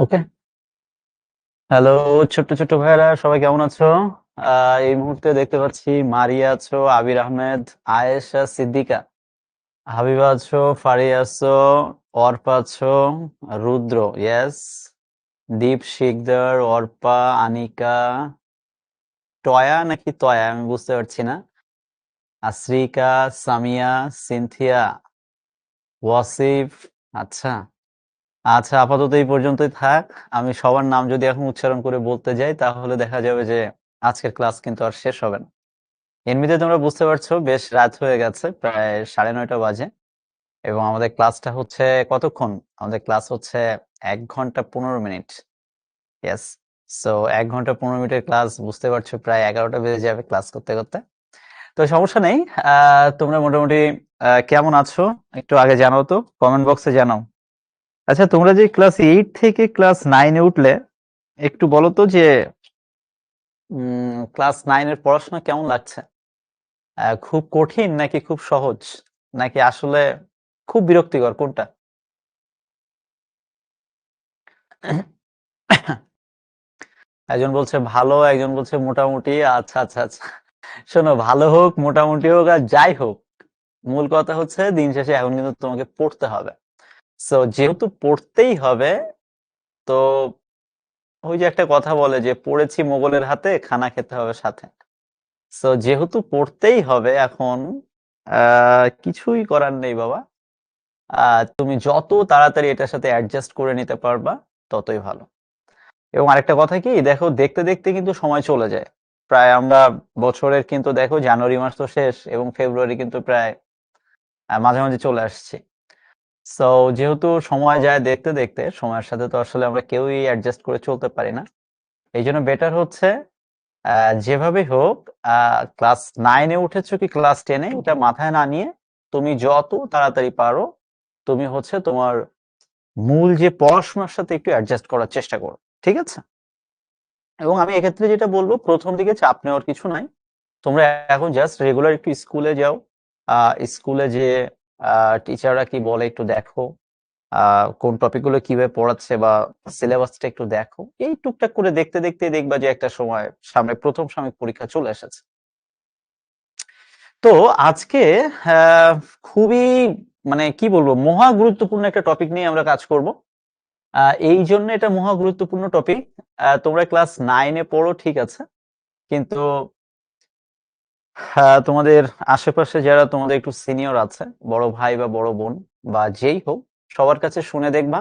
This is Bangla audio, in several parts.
ওকে। হ্যালো, ছোট্ট ছোট্ট ভাইয়েরা সবাই কেমন আছো? এই মুহূর্তে দেখতে পাচ্ছি মারিয়া আছো, আবির আহমেদ, আয়েশা, সিদ্দিকা, হাবিবা আছো, ফারিয়া আছো, অর্পা আছো, রুদ্র, ইয়েস, দীপ শিকদার, অর্পা, আনিকা, টয়া নাকি তয়া আমি বুঝতে পারছি না, আশ্রিকা, সামিয়া, সিনথিয়া, ওয়াসিফ। আচ্ছা আচ্ছা, আপাতত এই পর্যন্তই থাক। আমি সবার নাম যদি এখন উচ্চারণ করে বলতে যাই তাহলে দেখা যাবে যে আজকের ক্লাস কিন্তু আর শেষ হবে না। এমনিতে তোমরা বুঝতে পারছো বেশ রাত হয়ে গেছে, প্রায় 9:30 বাজে, এবং আমাদের ক্লাসটা হচ্ছে কতক্ষণ? আমাদের ক্লাস হচ্ছে 1 ঘন্টা 15 মিনিট। ইয়েস। সো 1 ঘন্টা 15 মিনিটের ক্লাস, বুঝতে পারছো প্রায় 11টা বেজে যাবে ক্লাস করতে করতে। তো সমস্যা নেই। তোমরা মোটামুটি কেমন আছো একটু আগে জানাও তো, কমেন্ট বক্সে জানাও। আচ্ছা, তোমরা যে ক্লাস 8 থেকে ক্লাস 9-এ উঠলে, একটু বলো তো যে ক্লাস 9-এর পড়াশোনা কেমন লাগছে? খুব কঠিন নাকি খুব সহজ, নাকি আসলে খুব বিরক্তিকর, কোনটা? একজন বলছে ভালো, একজন বলছে মোটামুটি। আচ্ছা আচ্ছা আচ্ছা, শোনো, ভালো হোক মোটামুটি হোক আর যাই হোক, মূল কথা হচ্ছে দিন শেষে এখন কিন্তু তোমাকে পড়তে হবে। সো যেহেতু পড়তেই হবে, তো ওই যে একটা কথা বলে যে পড়েছি মোগলের হাতে, খানা খেতে হবে সাথে। সো যেহেতু পড়তেই হবে এখন, কিছুই করার নেই বাবা। তুমি যত তাড়াতাড়ি এটার সাথে অ্যাডজাস্ট করে নিতে পারবা ততই ভালো। এবং আরেকটা কথা কি, দেখো দেখতে দেখতে কিন্তু সময় চলে যায়। প্রায় আমরা বছরের কিন্তু দেখো জানুয়ারি মাস তো শেষ, এবং ফেব্রুয়ারি কিন্তু প্রায় মাঝামাঝি চলে আসছে। সো যেহেতু সময় যায় দেখতে দেখতে, সময়ের সাথে তো আসলে আমরা কেউই অ্যাডজাস্ট করে চলতে পারি না। এই জন্য বেটার হচ্ছে যেভাবে হোক, ক্লাস 9-এ উঠেছো কি ক্লাস 10-এ, এটা মাথায় না নিয়ে তুমি যত তাড়াতাড়ি পারো তুমি হচ্ছে তোমার মূল যে পড়াশোনার সাথে একটু অ্যাডজাস্ট করার চেষ্টা করো, ঠিক আছে? এবং আমি এক্ষেত্রে যেটা বলবো, প্রথম দিকে চাপ নেওয়ার কিছু নাই। তোমরা এখন জাস্ট রেগুলার একটু স্কুলে যাও, স্কুলে যে টিচাররা কি বলে একটু দেখো, কোন টপিকগুলো কিভাবে পড়াচ্ছে বা সিলেবাসটা একটু দেখো। এই টুকটাক করে দেখতে দেখতে দেখবা যে একটা সময় সামনে প্রথম সাময়িক পরীক্ষা চলে এসেছে। তো আজকে আহ, খুবই, মানে কি বলবো, মহা গুরুত্বপূর্ণ একটা টপিক নিয়ে আমরা কাজ করব। এই জন্য এটা মহা গুরুত্বপূর্ণ টপিক। তোমরা ক্লাস 9-এ পড়ো ঠিক আছে, কিন্তু তোমাদের আশেপাশে যারা তোমাদের একটু সিনিয়র আছে, বড় ভাই বা বড় বোন বা যেই হোক, সবার কাছে শুনে দেখবা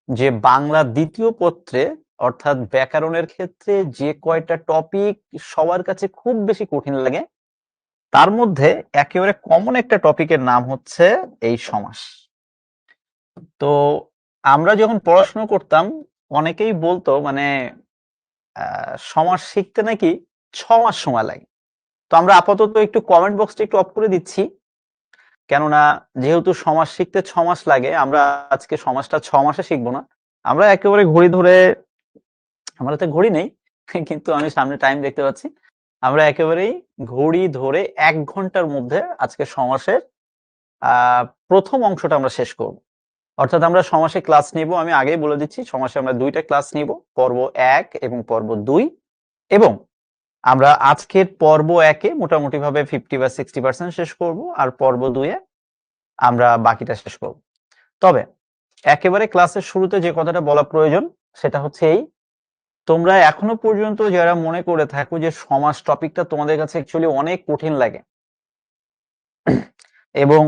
যে বাংলা দ্বিতীয় পত্রে, অর্থাৎ ব্যাকরণের ক্ষেত্রে যে কয়টা টপিক সবার কাছে খুব বেশি কঠিন লাগে, তার মধ্যে একেবারে কমন একটা টপিকের নাম হচ্ছে এই সমাস। তো আমরা যখন পড়াশোনা করতাম, অনেকেই বলতো মানে সমাস শিখতে নাকি 6 মাস সময় লাগে। তো আমরা আপাতত একটু কমেন্ট বক্সটা একটু অফ করে দিচ্ছি, কেননা যেহেতু সমাস শিখতে 6 মাস লাগে, আমরা আজকে সমাসটা 6 মাসে শিখবো না। আমরা একেবারে ঘড়ি ধরে, আমার হাতে ঘড়ি নেই কিন্তু আমি সামনে টাইম দেখতে পাচ্ছি, আমরা একেবারেই ঘড়ি ধরে 1 ঘন্টার মধ্যে আজকে সমাসের প্রথম অংশটা আমরা শেষ করব। অর্থাৎ আমরা সমাসে ক্লাস নিব, আমি আগেই বলে দিচ্ছি, সমাসে আমরা 2টা ক্লাস নিব, পর্ব 1 এবং পর্ব 2। এবং আমরা আজকের পর্ব 1-এ মোটামুটি ভাবে 50 বা 60% শেষ করব, আর পর্ব 2-এ আমরা বাকিটা শেষ করব। তবে একেবারে ক্লাসের শুরুতে যে কথাটা বলা প্রয়োজন সেটা হচ্ছে এই, তোমরা এখনো পর্যন্ত যারা মনে করে থাকো যে সমাস টপিকটা তোমাদের কাছে অ্যাকচুয়ালি অনেক কঠিন লাগে, এবং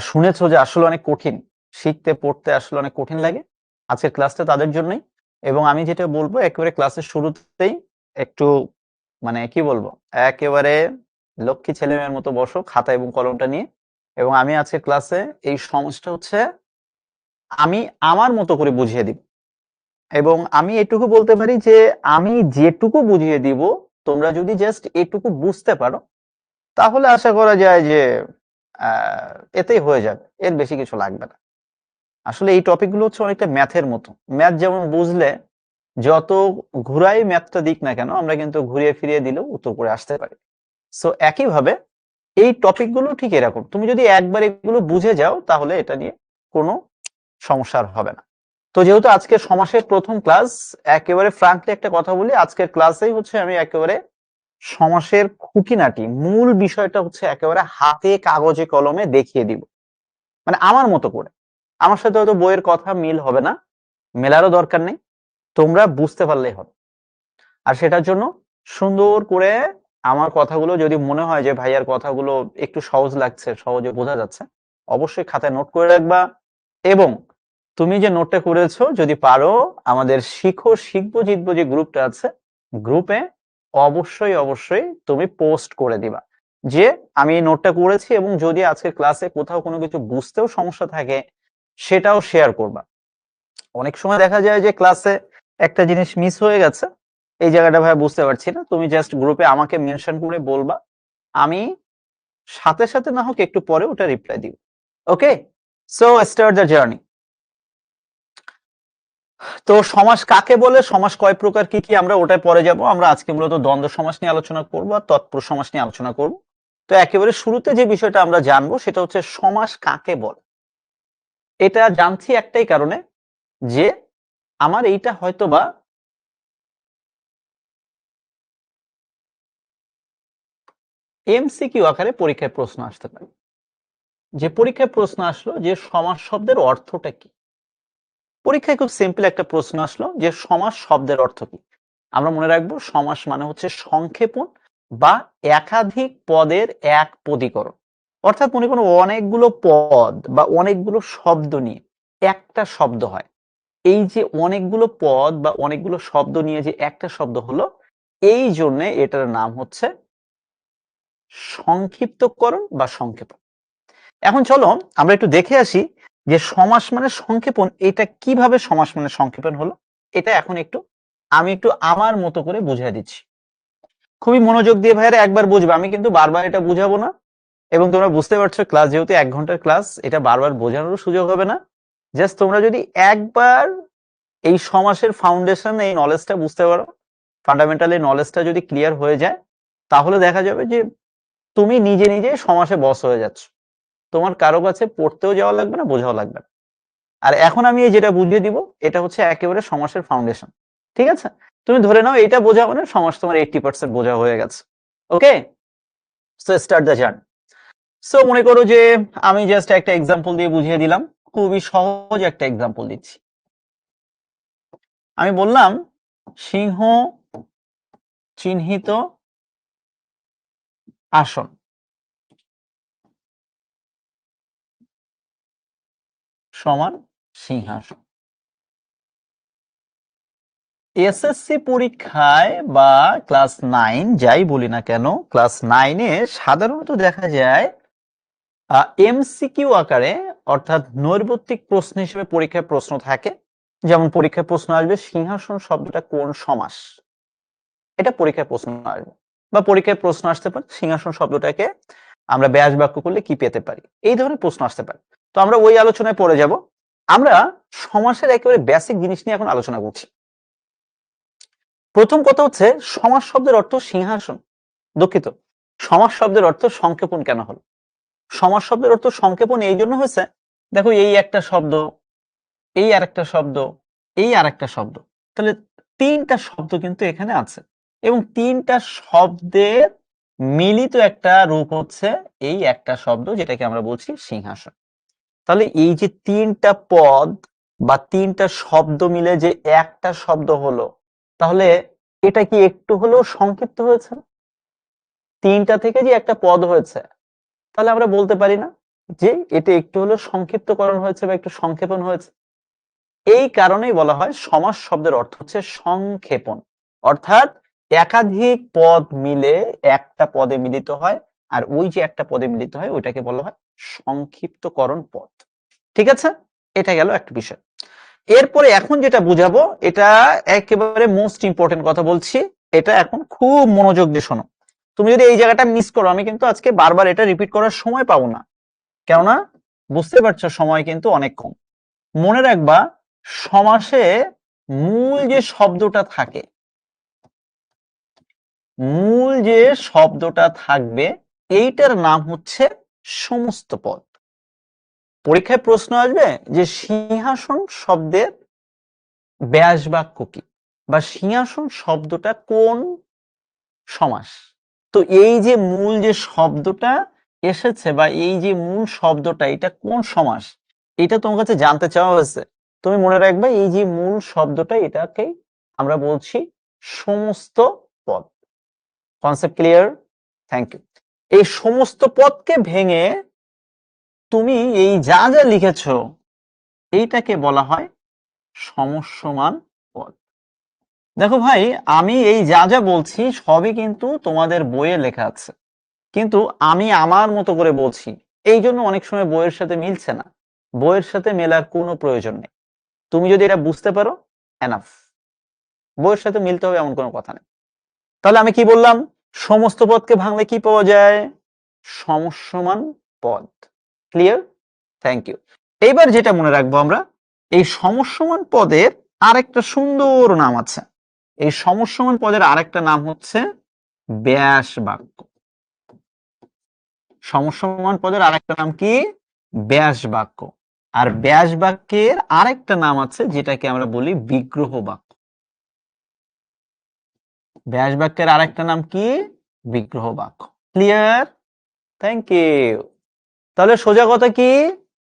শুনেছো যে আসলে অনেক কঠিন, শিখতে পড়তে আসলে অনেক কঠিন লাগে, আজকের ক্লাসটা তাদের জন্যই। এবং আমি যেটা বলবো, একেবারে ক্লাসের শুরুতেই একটু, মানে কি বলবো, একেবারে লক্ষ্মী ছেলেমেয়ের মতো বসো খাতা এবং কলমটা নিয়ে। এবং আমি আজকের ক্লাসে এই সমস্যা হচ্ছে আমি আমার মতো করে বুঝিয়ে দিব। এবং আমি এটুকু বলতে পারি যে আমি যেটুকু বুঝিয়ে দিব, তোমরা যদি জাস্ট এটুকু বুঝতে পারো, তাহলে আশা করা যায় যে আহ, এতেই হয়ে যাবে, এর বেশি কিছু লাগবে না। আসলে এই টপিকগুলো হচ্ছে অনেকটা ম্যাথের মতো। ম্যাথ যেমন বুঝলে যত ঘুরাই ম্যাথটা দিক না কেন, আমরা কিন্তু ঘুরিয়ে ফিরিয়ে দিলেও উত্তর করে আসতে পারি। সো একইভাবে এই টপিকগুলো ঠিক এরকম, তুমি যদি একবার এগুলো বুঝে যাও তাহলে এটা নিয়ে কোনো সমস্যা আর হবে না। তো যেহেতু আজকে সমাসের প্রথম ক্লাস, একেবারে ফ্রাঙ্কলি একটা কথা বলি, আজকের ক্লাসেই হচ্ছে আমি একেবারে সমাসের খুঁটিনাটি মূল বিষয়টা হচ্ছে একেবারে হাতে কাগজে কলমে দেখিয়ে দিব, মানে আমার মতো করে। আমার সাথে হয়তো বইয়ের কথা মিল হবে না, মেলারও দরকার নেই, তোমরা বুঝতে পারলেই হবে। আর সেটার জন্য সুন্দর করে আমার কথাগুলো যদি মনে হয় যে ভাইয়ার কথাগুলো একটু সহজ লাগছে, সহজে বোঝা যাচ্ছে, অবশ্যই খাতায় নোট করে রাখবা। এবং তুমি যে নোটটা করেছো যদি পারো আমাদের শিখো শিখবো জিতবো যে গ্রুপটা আছে, গ্রুপে অবশ্যই অবশ্যই তুমি পোস্ট করে দিবা যে আমি এই নোটটা করেছি, এবং যদি আজকের ক্লাসে কোথাও কোনো কিছু বুঝতেও সমস্যা থাকে সেটাও শেয়ার করবা। অনেক সময় দেখা যায় যে ক্লাসে একটা জিনিস মিস হয়ে গেছে, এই জায়গাটা ভাই বুঝতে পারছি না, তুমি জাস্ট গ্রুপে আমাকে মেনশন করে বলবা, আমি সাথে সাথে না হোক একটু পরে ওটা রিপ্লাই দিব। ওকে, সো স্টার্ট দ্য জার্নি। তো সমাস কাকে বলে, সমাস কয় প্রকার, কি কি, আমরা ওটায় পরে যাব। আমরা আজকে মূলত দ্বন্দ্ব সমাস নিয়ে আলোচনা করব আর তৎপুরুষ সমাস নিয়ে আলোচনা করব। তো একেবারে শুরুতে যে বিষয়টা আমরা জানবো সেটা হচ্ছে সমাস কাকে বলে। এটা জানছি একটাই কারণে যে আমার এইটা হয়তোবা এমসিকিউ আকারে পরীক্ষায় প্রশ্ন আসতে পারে। যে পরীক্ষায় প্রশ্ন আসলো যে সমাস শব্দের অর্থটা কি, পরীক্ষায় খুব সিম্পল একটা প্রশ্ন আসলো যে সমাস শব্দের অর্থ কি। আমরা মনে রাখবো সমাস মানে হচ্ছে সংক্ষেপণ বা একাধিক পদের এক পদীকরণ। অর্থাৎ মনে করো অনেকগুলো পদ বা অনেকগুলো শব্দ নিয়ে একটা শব্দ হয়। এই যে অনেকগুলো পদ বা অনেকগুলো শব্দ নিয়ে যে একটা শব্দ হলো, এই জন্য এটার নাম হচ্ছে সংক্ষিপ্তকরণ বা সংক্ষেপণ। এখন চলো আমরা একটু দেখে আসি যে সমাস মানে সংক্ষেপণ, এটা কিভাবে সমাস মানে সংক্ষেপণ হলো। এটা এখন আমি একটু আমার মতো করে বুঝিয়ে দিচ্ছি। খুবই মনোযোগ দিয়ে ভাইয়েরা একবার বুঝবে, আমি কিন্তু বারবার এটা বুঝাবো না। এবং তোমরা বুঝতে পারছো ক্লাস যেহেতু 1 ঘন্টার ক্লাস, এটা বারবার বোঝানোর সুযোগ হবে না। জাস্ট তোমরা যদি একবার এই সমাসের ফাউন্ডেশন, এই নলেজটা বুঝতে পারো, ফান্ডামেন্টাল এই নলেজটা যদি ক্লিয়ার হয়ে যায়, তাহলে দেখা যাবে যে তুমি নিজে নিজে সমাসে বস হয়ে যাচ্ছ। তোমার কারো কাছে পড়তেও যাওয়া লাগবে না, বোঝাও লাগবে না। আর এখন আমি এই যেটা বুঝিয়ে দিব এটা হচ্ছে একেবারে সমাসের ফাউন্ডেশন। ঠিক আছে, তুমি ধরে নাও এটা বোঝা মানে সমাস তোমার 80% বোঝা হয়ে গেছে। Okay, so start the journey. So মনে করো যে আমি জাস্ট একটা এক্সাম্পল দিয়ে বুঝিয়ে দিলাম, খুবই সহজ একটা এক্সাম্পল দিচ্ছি। আমি বললাম সিংহ চিহ্নিত আসন সমান সিংহাসন। এসএসসি পরীক্ষায় বা ক্লাস 9 যাই বলি না কেন, ক্লাস 9-এ সাধারণত দেখা যায় এমসিকিউ আকারে, অর্থাৎ নৈর্ব্যক্তিক প্রশ্ন হিসেবে পরীক্ষায় প্রশ্ন থাকে। যেমন পরীক্ষায় প্রশ্ন আসবে সিংহাসন শব্দটা কোন সমাস, এটা পরীক্ষায় প্রশ্ন আসবে। বা পরীক্ষায় প্রশ্ন আসতে পারে সিংহাসন শব্দটাকে আমরা ব্যাস বাক্য করলে কি পেতে পারি, এই ধরনের প্রশ্ন আসতে পারে। তো আমরা ওই আলোচনায় পড়ে যাব। আমরা সমাসের একেবারে বেসিক জিনিস নিয়ে এখন আলোচনা করছি। প্রথম কথা হচ্ছে সমাস শব্দের অর্থ সিংহাসন, দুঃখিত, সমাস শব্দের অর্থ সংক্ষেপণ কেন হলো। সমাস শব্দের অর্থ সংক্ষেপণ এই জন্য হয়েছে, দেখো এই একটা শব্দ, এই আরেকটা শব্দ, এই আরেকটা শব্দ, তাহলে 3টা শব্দ কিন্তু এখানে আছে, এবং 3টা শব্দের মিলিত একটা রূপ হচ্ছে এই একটা শব্দ যেটাকে আমরা বলছি সিংহাসন। তাহলে এই যে 3টা পদ বা 3টা শব্দ মিলে যে একটা শব্দ হলো, তাহলে এটা কি একটু হলেও সংক্ষিপ্ত হয়েছে? 3টা থেকে যে একটা পদ হয়েছে, তাহলে আমরা বলতে পারি না যে এটা একটু হলেও সংক্ষিপ্তকরণ হয়েছে বা একটু সংক্ষেপণ হয়েছে? এই কারণেই বলা হয় সমাস শব্দের অর্থ হচ্ছে সংক্ষেপণ, অর্থাৎ একাধিক পদ মিলে একটা পদে মিলিত হয়, আর ওই যে একটা পদে মিলিত হয় ওইটাকে বলা হয় সংক্ষিপ্তকরণ পদ। ঠিক আছে, এটা গেল একটা বিষয়। এরপরে এখন যেটা বুঝাবো এটা একেবারে মোস্ট ইম্পর্টেন্ট কথা বলছি, এটা এখন খুব মনোযোগ দিয়ে শোনো। তুমি যদি এই জায়গাটা মিস করো, আমি কিন্তু আজকে বারবার এটা রিপিট করার সময় পাবো না, কেননা বুঝতে পারছো সময় কিন্তু অনেক কম। মনে রাখবা সমাসে মূল যে শব্দটা থাকে, মূল যে শব্দটা থাকবে এইটার নাম হচ্ছে সমস্ত পদ। পরীক্ষায় প্রশ্ন আসবে যে সিংহাসন শব্দের ব্যাস বাক্য কি, বা সিংহাসন শব্দটা কোন সমাস। তো এই যে মূল যে শব্দটা এসেছে, বা এই যে মূল শব্দটা, এটা কোন সমাস, এটা তোমার কাছে জানতে চাওয়া হয়েছে। তুমি মনে রাখবে এই যে মূল শব্দটা, এটাকে আমরা বলছি সমস্ত পদ। Concept clear? Thank you. এই সমস্ত পদকে ভেঙে তুমি এই যা যা লিখেছো, এইটাকে বলা হয় সমস্যমান পদ। দেখো ভাই, আমি এই যা যা বলছি সবই কিন্তু তোমাদের বইয়ে লেখা আছে, কিন্তু আমি আমার মতো করে বলছি, এই জন্য অনেক সময় বইয়ের সাথে মিলছে না। বইয়ের সাথে মেলার কোনো প্রয়োজন নেই। তুমি যদি এটা বুঝতে পারো, এনাফ। বইয়ের সাথে মিলতে হবে এমন কোনো কথা নেই। তাহলে আমি কি বললাম? সমস্ত পদকে ভাঙলে কি পাওয়া যায়? সমস্যমান পদ। ক্লিয়ার? Thank you. এইবার যেটা মনে রাখবো আমরা, এই সমস্যমান পদের আরেকটা সুন্দর নাম আছে। এই সমস্যমান পদের আরেকটা নাম হচ্ছে ব্যাস বাক্য। সমস্যমান পদের আরেকটা নাম কি? ব্যাস বাক্য। আর ব্যাস বাক্যের আরেকটা নাম আছে, যেটাকে আমরা বলি বিগ্রহ বাক্য। ব্যাস বাক্যের আরেকটা নাম কি? বিগ্রহ বাক্য। ক্লিয়ার? Thank you. তাহলে সোজা কথা কি?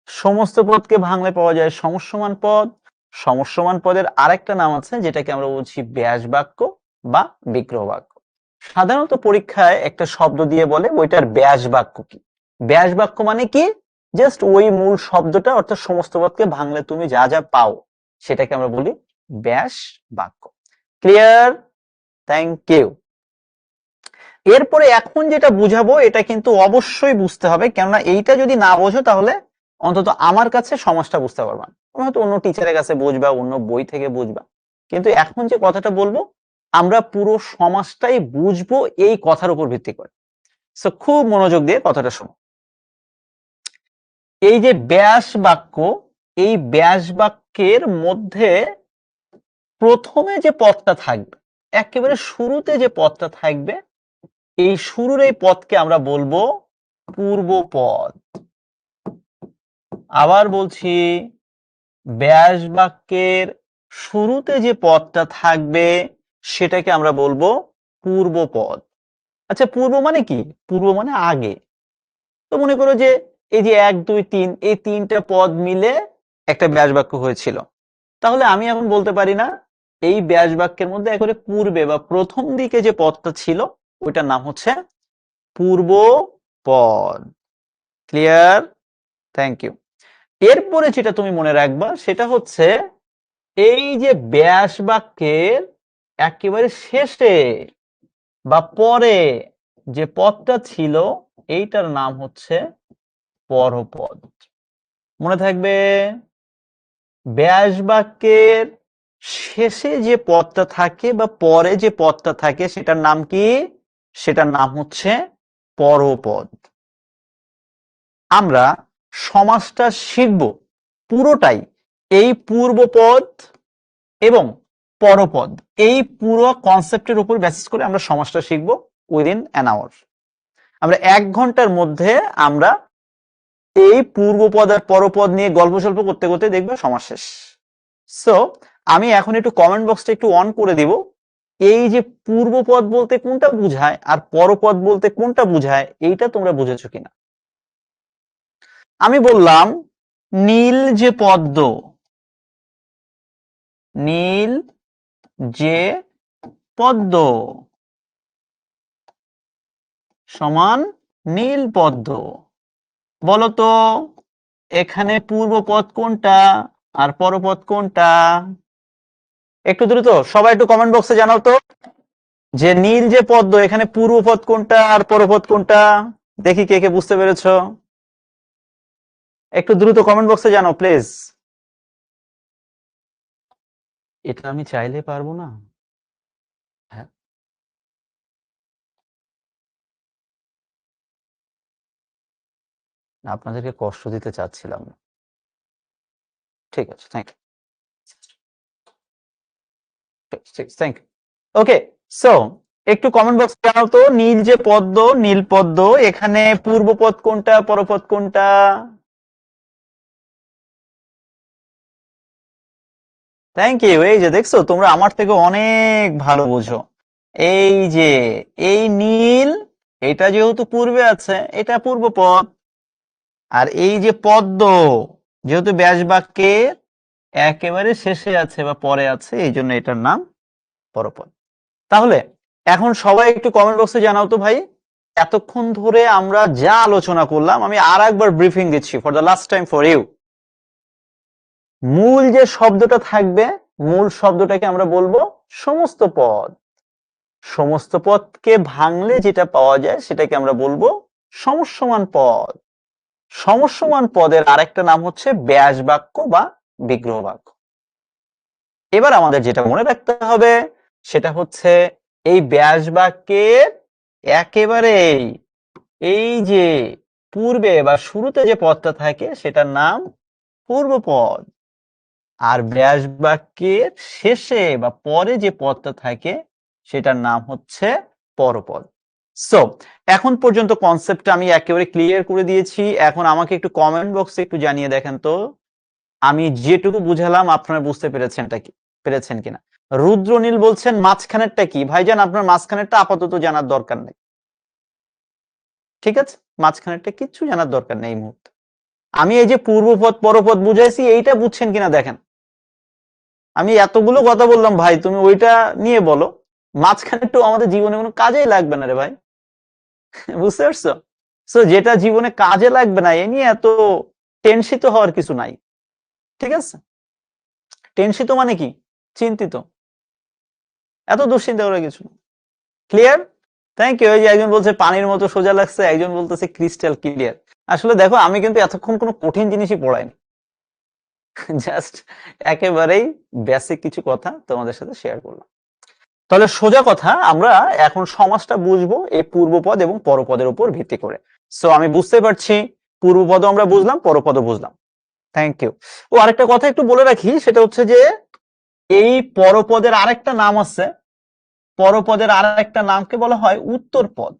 সমস্ত পদকে ভাঙলে পাওয়া যায় সমস্যমান পদ। সমস্যমান পদের আরেকটা নাম আছে, যেটাকে আমরা বলছি ব্যাস বাক্য বা বিগ্রহ বাক্য। সাধারণত পরীক্ষায় একটা শব্দ দিয়ে বলে ওইটার ব্যাস বাক্য কি। ব্যাস বাক্য মানে কি? জাস্ট ওই মূল শব্দটা, অর্থাৎ সমস্ত পদকে ভাঙলে তুমি যা যা পাও, সেটাকে আমরা বলি ব্যাস বাক্য। ক্লিয়ার? Thank you. এরপরে এখন যেটা বুঝাবো, এটা কিন্তু অবশ্যই বুঝতে হবে, কেননা এইটা যদি না বোঝো তাহলে অন্তত আমার কাছে সমাজটা বুঝতে পারবা না। হয়তো অন্য টিচারের কাছে বুঝবা, অন্য বই থেকে বুঝবা, কিন্তু এখন যে কথাটা বলবো, আমরা পুরো সমাজটাই বুঝবো এই কথার উপর ভিত্তি করে। সো খুব মনোযোগ দিয়ে কথাটা শোনো। এই যে ব্যাস বাক্য, এই ব্যাস বাক্যের মধ্যে প্রথমে যে পদটা থাকবে, একেবারে শুরুতে যে পদটা থাকবে, এই শুরুর এই পদকে আমরা বলবো পূর্বপদ। আবার বলছি, ব্যাস বাক্যের শুরুতে যে পদটা থাকবে, সেটাকে আমরা বলবো পূর্বপদ। আচ্ছা, পূর্ব মানে কি? পূর্ব মানে আগে। তো মনে করো যে এই যে 1 2 3, এই তিনটা পদ মিলে একটা ব্যাস বাক্য হয়েছিল। তাহলে আমি এখন বলতে পারি না, এই ব্যাস বাক্যের মধ্যে একেবারে পূর্বে বা প্রথম দিকে যে পদটা ছিল, ওইটার নাম হচ্ছে পূর্ব পদ। ক্লিয়ার? Thank you. এরপরে যেটা তুমি মনে রাখবা, সেটা হচ্ছে এই যে ব্যাস বাক্যের একেবারে শেষে বা পরে যে পদটা ছিল, এইটার নাম হচ্ছে পরপদ। মনে থাকবে, ব্যাস বাক্যের শেষে যে পদটা থাকে বা পরে যে পদটা থাকে, সেটার নাম কি? সেটার নাম হচ্ছে পরপদ। আমরা সমাসটা শিখব পুরোটাই এই পূর্বপদ এবং পরপদ, এই পুরো কনসেপ্টের উপর বেসিস করে আমরা সমাসটা শিখব উইদিন অ্যান আওয়ার। আমরা 1 ঘন্টার মধ্যে আমরা এই পূর্বপদ আর পরপদ নিয়ে গল্প সল্প করতে করতে দেখবো সমাস শেষ। সো আমি এখন একটু কমেন্ট বক্সটা একটু অন করে দিব। এই যে পূর্বপদ বলতে কোনটা বুঝায় আর পরপদ বলতে কোনটা বুঝায়, এইটা তোমরা বুঝেছো কিনা। আমি বললাম নীল যে পদ্ম, নীল যে পদ্ম সমান নীল পদ্ম। বলতো এখানে পূর্বপদ কোনটা আর পরপদ কোনটা? একটু দ্রুত সবাই একটু কমেন্ট বক্সে জানাও তো, যে নীল যে পদ্ম, এখানে পূর্বপদ কোনটা আর পরপদ কোনটা? দেখি কে কে বুঝতে পেরেছো। একটু দ্রুত কমেন্ট বক্সে জানাও প্লিজ। এটা আমি চাইলে পারবো না? হ্যাঁ, আপনাদেরকে কষ্ট দিতে চাচ্ছিলাম না। ঠিক আছে, thank you, thank you. Okay, so একটু কমেন্ট বক্সে জানাও তো, নীল যে পদ্ম, নীল পদ্ম, এখানে পূর্বপদ কোনটা পরপদ কোনটা? Thank you. এই যে দেখছো তোমরা আমার থেকে অনেক ভালো বুঝো। এই যে এই নীল, এটা যেহেতু পূর্বে আছে, এটা পূর্বপদ। আর এই যে পদ্ম, যেহেতু ব্যাস বাক্যের একেবারে শেষে আছে বা পরে আছে, এই জন্য এটার নাম পরপদ। তাহলে এখন সবাই একটু কমেন্ট বক্সে জানাও তো ভাই, এতক্ষণ ধরে আমরা যা আলোচনা করলাম, আমি আর একবার ব্রিফিং দিচ্ছি for the last time for you. মূল যে শব্দটা থাকবে, মূল শব্দটাকে আমরা বলবো সমস্ত পদ। সমস্ত পদকে ভাঙলে যেটা পাওয়া যায় সেটাকে আমরা বলবো সমস্যমান পদ। সমস্যমান পদের আরেকটা নাম হচ্ছে ব্যাস বাক্য বা বিগ্রহ বাক্য। এবার আমাদের যেটা মনে রাখতে হবে সেটা হচ্ছে এই ব্যাস বাক্যের একেবারে এই যে পূর্বে বা শুরুতে যে পদটা থাকে সেটার নাম পূর্বপদ, আর ব্যাস বাক্যের শেষে বা পরে যে পদটা থাকে সেটার নাম হচ্ছে পরপদ। সো এখন পর্যন্ত কনসেপ্টটা আমি একেবারে ক্লিয়ার করে দিয়েছি। এখন আমাকে একটু কমেন্ট বক্সে একটু জানিয়ে দেখেন তো আমি যেটুকু বুঝালাম আপনারা বুঝতে পেরেছেন কিনা। রুদ্রনীল বলছেন মাঝখানেরটা কি? ভাইজান আপনার মাঝখানেরটা আপাতত জানার দরকার নেই, ঠিক আছে? মাঝখানেরটা কিচ্ছু জানার দরকার নেই এই মুহূর্তে। আমি এই যে পূর্বপদ পরপদ বুঝাইছি, এইটা বুঝছেন কিনা দেখেন। আমি এতগুলো কথা বললাম ভাই, তুমি ওইটা নিয়ে বলো। মাঝখানেরটা আমাদের জীবনে কোনো কাজেই লাগবে না রে ভাই, বুঝতে পারছো? সো যেটা জীবনে কাজে লাগবে না এ নিয়ে এত টেনশিত হওয়ার কিছু নাই, ঠিক আছে? টেনশিত মানে কি? চিন্তিত, এত দুশ্চিন্তা করার কিছু না। ক্লিয়ার? Thank you. এই যে একজন বলছে পানির মতো সোজা লাগছে, একজন বলতেছে ক্রিস্টাল ক্লিয়ার। আসলে দেখো আমি কিন্তু এতক্ষণ কোনো কঠিন জিনিসই পড়াইনি, জাস্ট একেবারেই বেসিক কিছু কথা তোমাদের সাথে শেয়ার করলাম। তাহলে সোজা কথা, আমরা এখন সমাসটা বুঝবো এই পূর্বপদ এবং পরপদের উপর ভিত্তি করে। সো আমি বুঝতে পারছি পূর্বপদ আমরা বুঝলাম, পরপদ বুঝলাম। Thank you. ও আরেকটা কথা একটু বলে রাখি, সেটা হচ্ছে যে এই পরপদের আরেকটা নাম আছে। পরপদের আরেকটা নামকে বলা হয় উত্তরপদ।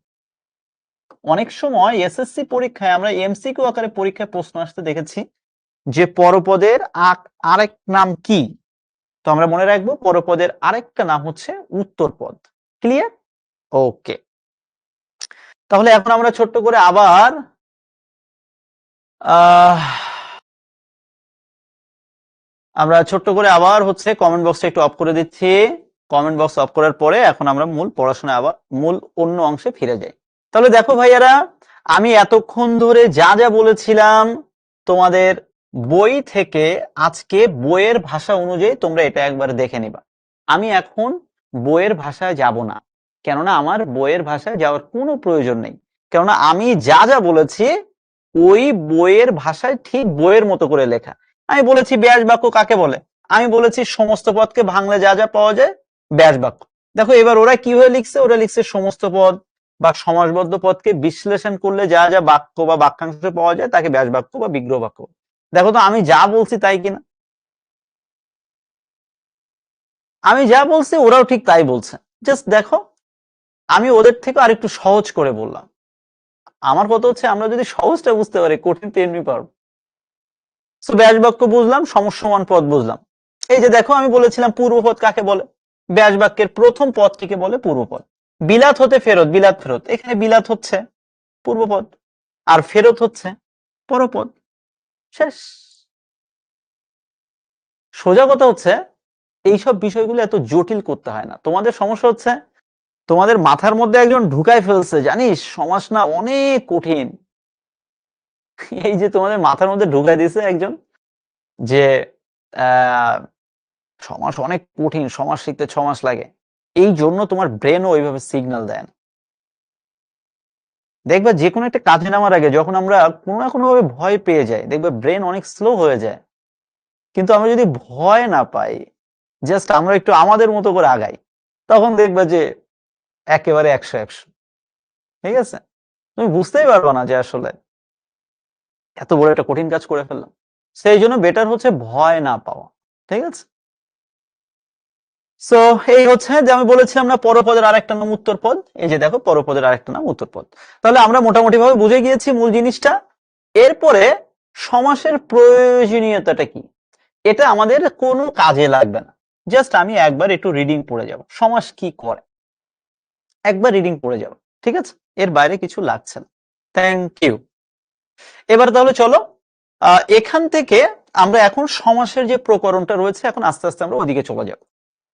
অনেক সময় এসএসসি পরীক্ষায় আমরা এমসিকিউ আকারে পরীক্ষায় প্রশ্ন আসতে দেখেছি যে পরপদের আরেক নাম কি। তো আমরা মনে রাখবো পরপদের আরেকটা নাম হচ্ছে উত্তরপদ। ক্লিয়ার? ওকে। তাহলে এখন আমরা ছোট্ট করে আবার হচ্ছে কমেন্ট বক্সটা একটু অফ করে দিচ্ছি। কমেন্ট বক্স অফ করার পরে এখন আমরা মূল পড়াশোনায় আবার মূল অন্য অংশে ফিরে যাই। তাহলে দেখো ভাইয়ারা, আমি এতক্ষণ ধরে যা যা বলেছিলাম তোমাদের বই থেকে আজকে বইয়ের ভাষা অনুযায়ী তোমরা এটা একবার দেখে নিবা। আমি এখন বইয়ের ভাষায় যাব না, কেননা আমার বইয়ের ভাষায় যাওয়ার কোনো প্রয়োজন নেই। কেননা আমি যা যা বলেছি ওই বইয়ের ভাষায় ঠিক বইয়ের মতো করে লেখা। আমি বলেছি ব্যাস বাক্য কাকে বলে, আমি বলেছি সমস্ত পদকে ভাঙলে যা যা পাওয়া যায় ব্যাস বাক্য। দেখো এবার ওরা কিভাবে লিখছে, ওরা লিখছে সমস্ত পদ বা সমাসবদ্ধ পদকে বিশ্লেষণ করলে যা যা বাক্য বা বাক্যাংশ পাওয়া যায় তাকে ব্যাস বাক্য বা বিগ্রহ বাক্য। দেখো তো আমি যা বলছি তাই কিনা, আমি যা বলছি ওরাও ঠিক তাই বলছে। জাস্ট দেখো আমি ওদের থেকে আরেকটু সহজ করে বললাম। আমার কথা হচ্ছে আমরা যদি সহজটা বুঝতে পারি কঠিন তো এমনি পারবো। সো ব্যাস বাক্য বুঝলাম, সমস্যমান পদ বুঝলাম। এই যে দেখো আমি বলেছিলাম পূর্বপদ কাকে বলে, ব্যাস বাক্যের প্রথম পদটিকে বলে পূর্বপদ। বিলাত হতে ফেরত, বিলাত ফেরত, এখানে বিলাত হচ্ছে পূর্বপদ আর ফেরত হচ্ছে পরপদ। শেষ। সোজা কথা হচ্ছে এইসব বিষয়গুলো এত জটিল করতে হয় না। তোমাদের সমস্যা হচ্ছে তোমাদের মাথার মধ্যে একজন ঢুকাই ফেলছে, জানিস সমাস না অনেক কঠিন। এই যে তোমাদের মাথার মধ্যে ঢুকাই দিছে একজন যে সমাস অনেক কঠিন, সমাস শিখতে 6 মাস লাগে, এই জন্য তোমার ব্রেনও ওইভাবে সিগন্যাল দেয় না। দেখবে যে কোনো একটা কাজে নামার আগে যখন আমরা কোনো না কোনো ভাবে ভয় পেয়ে যাই, দেখবে ব্রেন অনেক স্লো হয়ে যায়। কিন্তু আমরা যদি ভয় না পাই, জাস্ট আমরা একটু আমাদের মতো করে আগাই, তখন দেখবে যে একেবারে 100-100। ঠিক আছে? তুমি বুঝতেই পারবে না যে আসলে এত বড় একটা কঠিন কাজ করে ফেললাম। সেই জন্য বেটার হচ্ছে ভয় না পাওয়া। ঠিক আছে? সো এই হচ্ছে যে আমি বলেছিলাম না পরপদের আরেকটা নাম উত্তরপদ। এই যে দেখো পরপদের আরেকটা নাম উত্তরপদ। তাহলে আমরা মোটামুটি ভাবে বুঝে গিয়েছি মূল জিনিসটা। এরপরে সমাসের প্রয়োজনীয়তাটা কি, এটা আমাদের কোনো কাজে লাগবে না। জাস্ট আমি একবার একটু রিডিং পড়ে যাব, সমাস কি করে একবার রিডিং পড়ে যাব, ঠিক আছে? এর বাইরে কিছু লাগছে না। Thank you. এবার তাহলে চলো এখান থেকে আমরা এখন সমাসের যে প্রকরণটা রয়েছে এখন আস্তে আস্তে আমরা ওইদিকে চলে যাব।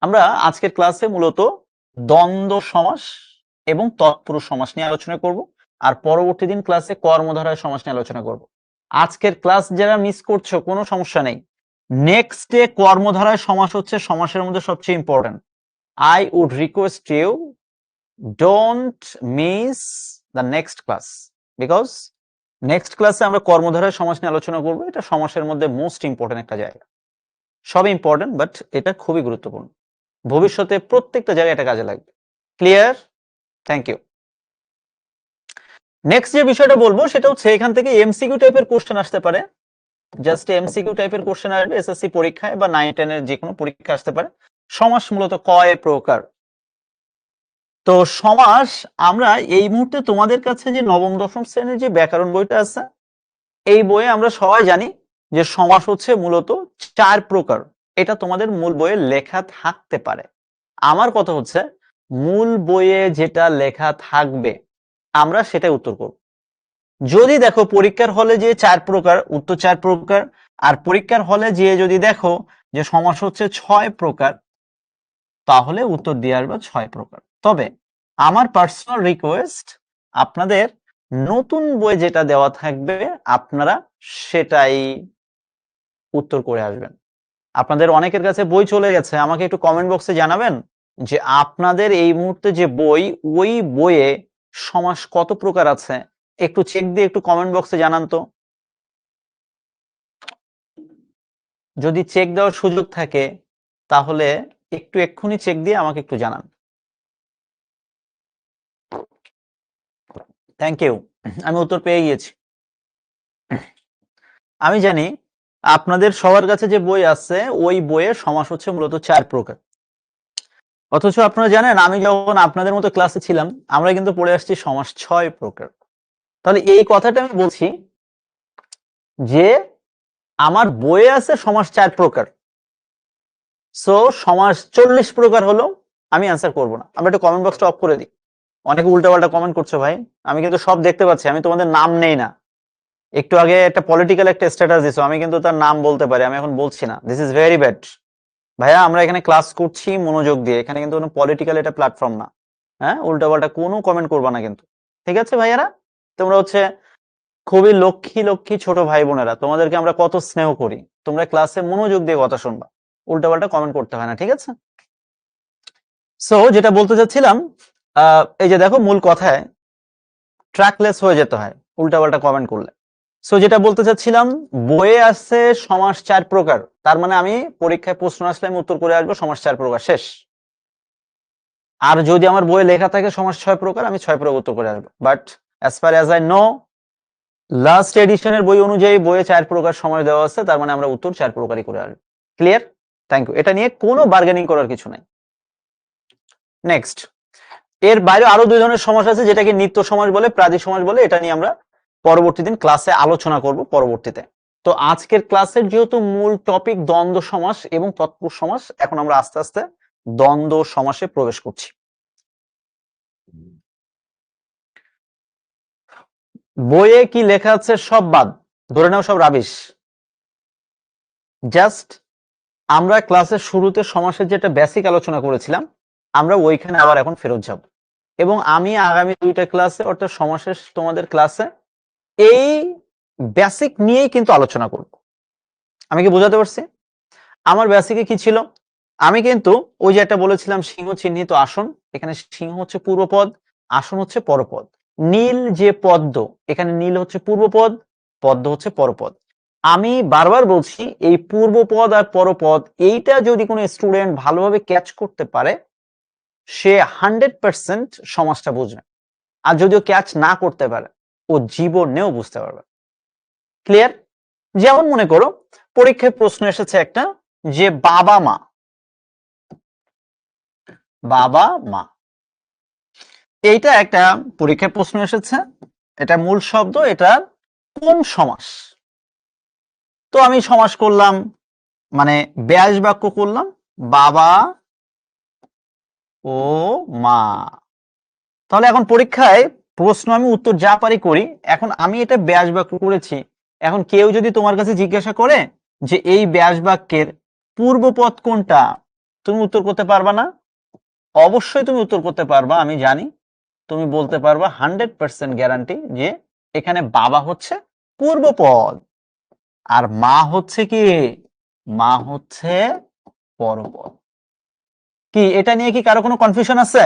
আমরা আজকের ক্লাসে মূলত দ্বন্দ্ব সমাস এবং তৎপুরুষ সমাস নিয়ে আলোচনা করব, আর পরবর্তী দিন ক্লাসে কর্মধারয় সমাস নিয়ে আলোচনা করব। আজকের ক্লাস যারা মিস করছো কোনো সমস্যা নেই, নেক্সট ডে কর্মধারয় সমাস হচ্ছে সমাসের মধ্যে সবচেয়ে important. I would request you don't miss the next class, because next ক্লাসে আমরা কর্মধারয় সমাস নিয়ে আলোচনা করব। এটা সমাসের মধ্যে মোস্ট ইম্পর্টেন্ট একটা জায়গা, সব ইম্পর্টেন্ট বাট এটা খুবই গুরুত্বপূর্ণ, ভবিষ্যতে প্রত্যেকটা জায়গায় এটা কাজে লাগবে। ক্লিয়ার? Thank you. নেক্সট যে বিষয়টা বলবো সেটা হচ্ছে এখান থেকে এমসিকিউ টাইপের কোশ্চেন আসতে পারে, জাস্ট এমসিকিউ টাইপের কোশ্চেন আসবে এসএসসি পরীক্ষায় বা 9-10 এর যে কোনো পরীক্ষা আসতে পারে। সমাস মূলত কয় প্রকার? তো সমাস আমরা এই মুহূর্তে তোমাদের কাছে যে নবম দশম শ্রেণীর যে ব্যাকরণ বইটা আছে এই বইয়ে আমরা সবাই জানি যে সমাস হচ্ছে মূলত 4 প্রকার। এটা তোমাদের মূল বইয়ে লেখা থাকতে পারে। আমার কথা হচ্ছে মূল বইয়ে যেটা লেখা থাকবে আমরা সেটাই উত্তর করব। যদি দেখো পরীক্ষার হলে যে 4 প্রকার, উত্তর 4 প্রকার, আর পরীক্ষার হলে যে যদি দেখো যে সমাস হচ্ছে 6 প্রকার, তাহলে উত্তর দিয়ে আসবে 6 প্রকার। তবে আমার পার্সোনাল রিকোয়েস্ট, আপনাদের নতুন বই যেটা দেওয়া থাকবে আপনারা সেটাই উত্তর করে আসবেন। আপনাদের অনেকের কাছে বই চলে গেছে, আমাকে একটু কমেন্ট বক্সে জানাবেন যে আপনাদের এই মুহূর্তে যে বই ওই বইয়ে সমাস কত প্রকার আছে, একটু চেক দিয়ে একটু কমেন্ট বক্সে জানান তো। যদি চেক দেওয়ার সুযোগ থাকে তাহলে একটু এক্ষুনি চেক দিয়ে আমাকে একটু জানান। থ্যাংক ইউ, আমি উত্তর পেয়ে গিয়েছি। আমি জানি আপনাদের সবার কাছে যে বই আছে ওই বইয়ের সমাস হচ্ছে মূলত 4 প্রকার, অথচ আপনারা জানেন আমি যখন আপনাদের মতো ক্লাসে ছিলাম আমরা কিন্তু পড়ে আসছি সমাস 6 প্রকার। তাহলে এই কথাটা আমি বলছি যে আমার বইয়ে আছে সমাস 4 প্রকার, সো সমাস 40 প্রকার হলো আমি অ্যান্সার করব না। আমরা একটু কমেন্ট বক্সটা অফ করে দিই, অনেকে উল্টাপাল্টা কমেন্ট করছো ভাই, আমি কিন্তু সব দেখতে পাচ্ছি, আমি তোমাদের নাম নেই না। একটু আগে একটা পলিটিক্যাল একটা স্ট্যাটাস দিছো, আমি কিন্তু তার নাম বলতে পারি, আমি এখন বলছি না। দিস ইজ ভেরি ব্যাড ভাইয়া, আমরা এখানে ক্লাস করছি মনোযোগ দিয়ে, এখানে কিন্তু কোনো পলিটিক্যাল এটা প্ল্যাটফর্ম না। হ্যাঁ, উল্টাপাল্টা কোনো কমেন্ট করবা না কিন্তু, ঠিক আছে ভাইয়ারা? তোমরা হচ্ছে খুবই লক্ষ্মী লক্ষ্মী ছোট ভাই বোনেরা, তোমাদেরকে আমরা কত স্নেহ করি, তোমরা ক্লাসে মনোযোগ দিয়ে কথা শুনবা, উল্টাপাল্টা কমেন্ট করতে হয় না, ঠিক আছে? সো যেটা বলতে চাচ্ছিলাম, এই যে দেখো মূল কথায় ট্র্যাকলেস হয়ে যেতে হয় উল্টাপাল্টা কমেন্ট করলে। সো যেটা বলতে চাচ্ছিলাম, বইয়ে আছে সমাস 4 প্রকার, তার মানে আমি পরীক্ষায় প্রশ্ন আসলে আমি উত্তর করে আসবো সমাস 4 প্রকার, শেষ। আর যদি আমার বইয়ে লেখা থাকে সমাস 6 প্রকার, আমি 6 প্রকার উত্তর করে আসবো। But as far as I know, last এডিশনের বই অনুযায়ী বইয়ে 4 প্রকার সময় দেওয়া আছে, তার মানে আমরা উত্তর 4 প্রকারই করে আসবো। ক্লিয়ার? Thank you. এটা নিয়ে কোনো বার্গেনিং করার কিছু নাই। নেক্সট, এর বাইরে আরো 2 ধরনের সমাস আছে, যেটাকে নিত্য সমাস বলে, প্রাদিক সমাস বলে। এটা নিয়ে আমরা পরবর্তী দিন ক্লাসে আলোচনা করব পরবর্তীতে। তো আজকের ক্লাসের যেহেতু মূল টপিক দ্বন্দ্ব সমাস এবং তৎপুরুষ সমাস, এখন আমরা আস্তে আস্তে দ্বন্দ্ব সমাসে প্রবেশ করছি। বইয়ে কি লেখা আছে সব বাদ, ধরে নাও সব রাবিশ। জাস্ট আমরা ক্লাসের শুরুতে সমাসের যেটা বেসিক আলোচনা করেছিলাম আমরা ওইখানে আবার এখন ফেরত যাব, এবং আমি আগামী 2টা ক্লাসে অর্থাৎ সমাসের তোমাদের ক্লাসে এই বেসিক নিয়েই কিন্তু আলোচনা করব। আমি কি বোঝাতে পারছি? আমার বেসিকে কি ছিল, আমি কিন্তু ওই যে একটা বলেছিলাম সিংহ চিহ্নিত আসন, এখানে সিংহ হচ্ছে পূর্বপদ, আসন হচ্ছে পরপদ। নীল যে পদ্ম, এখানে নীল হচ্ছে পূর্বপদ, পদ্ম হচ্ছে পরপদ। আমি বারবার বলছি এই পূর্বপদ আর পরপদ এইটা যদি কোনো স্টুডেন্ট ভালোভাবে ক্যাচ করতে পারে সে 100% সমাজটা বুঝবে, আর যদিও ক্যাচ না করতে পারে ও জীবনেও বুঝতে পারবে। ক্লিয়ার? যেমন মনে করো পরীক্ষায় প্রশ্ন এসেছে একটা যে বাবা মা, বাবা মা, এইটা একটা পরীক্ষায় প্রশ্ন এসেছে, এটা মূল শব্দ, এটা কোন সমাস? তো আমি সমাস করলাম মানে ব্যাস বাক্য করলাম বাবা ও মা। তাহলে এখন পরীক্ষায় প্রশ্ন আমি উত্তর যা পারি করি। এখন আমি এটা ব্যাস বাক্য করেছি। এখন কেউ যদি তোমার কাছে জিজ্ঞাসা করে যে এই ব্যাস বাক্যের পূর্বপদ কোনটা, তুমি উত্তর করতে পারবা না? অবশ্যই তুমি উত্তর করতে পারবা, আমি জানি। তুমি বলতে পারবা 100% গ্যারান্টি যে এখানে বাবা হচ্ছে পূর্বপদ আর মা হচ্ছে কি, মা হচ্ছে পরপদ। কি এটা নিয়ে কি কারো কোনো কনফিউশন আছে?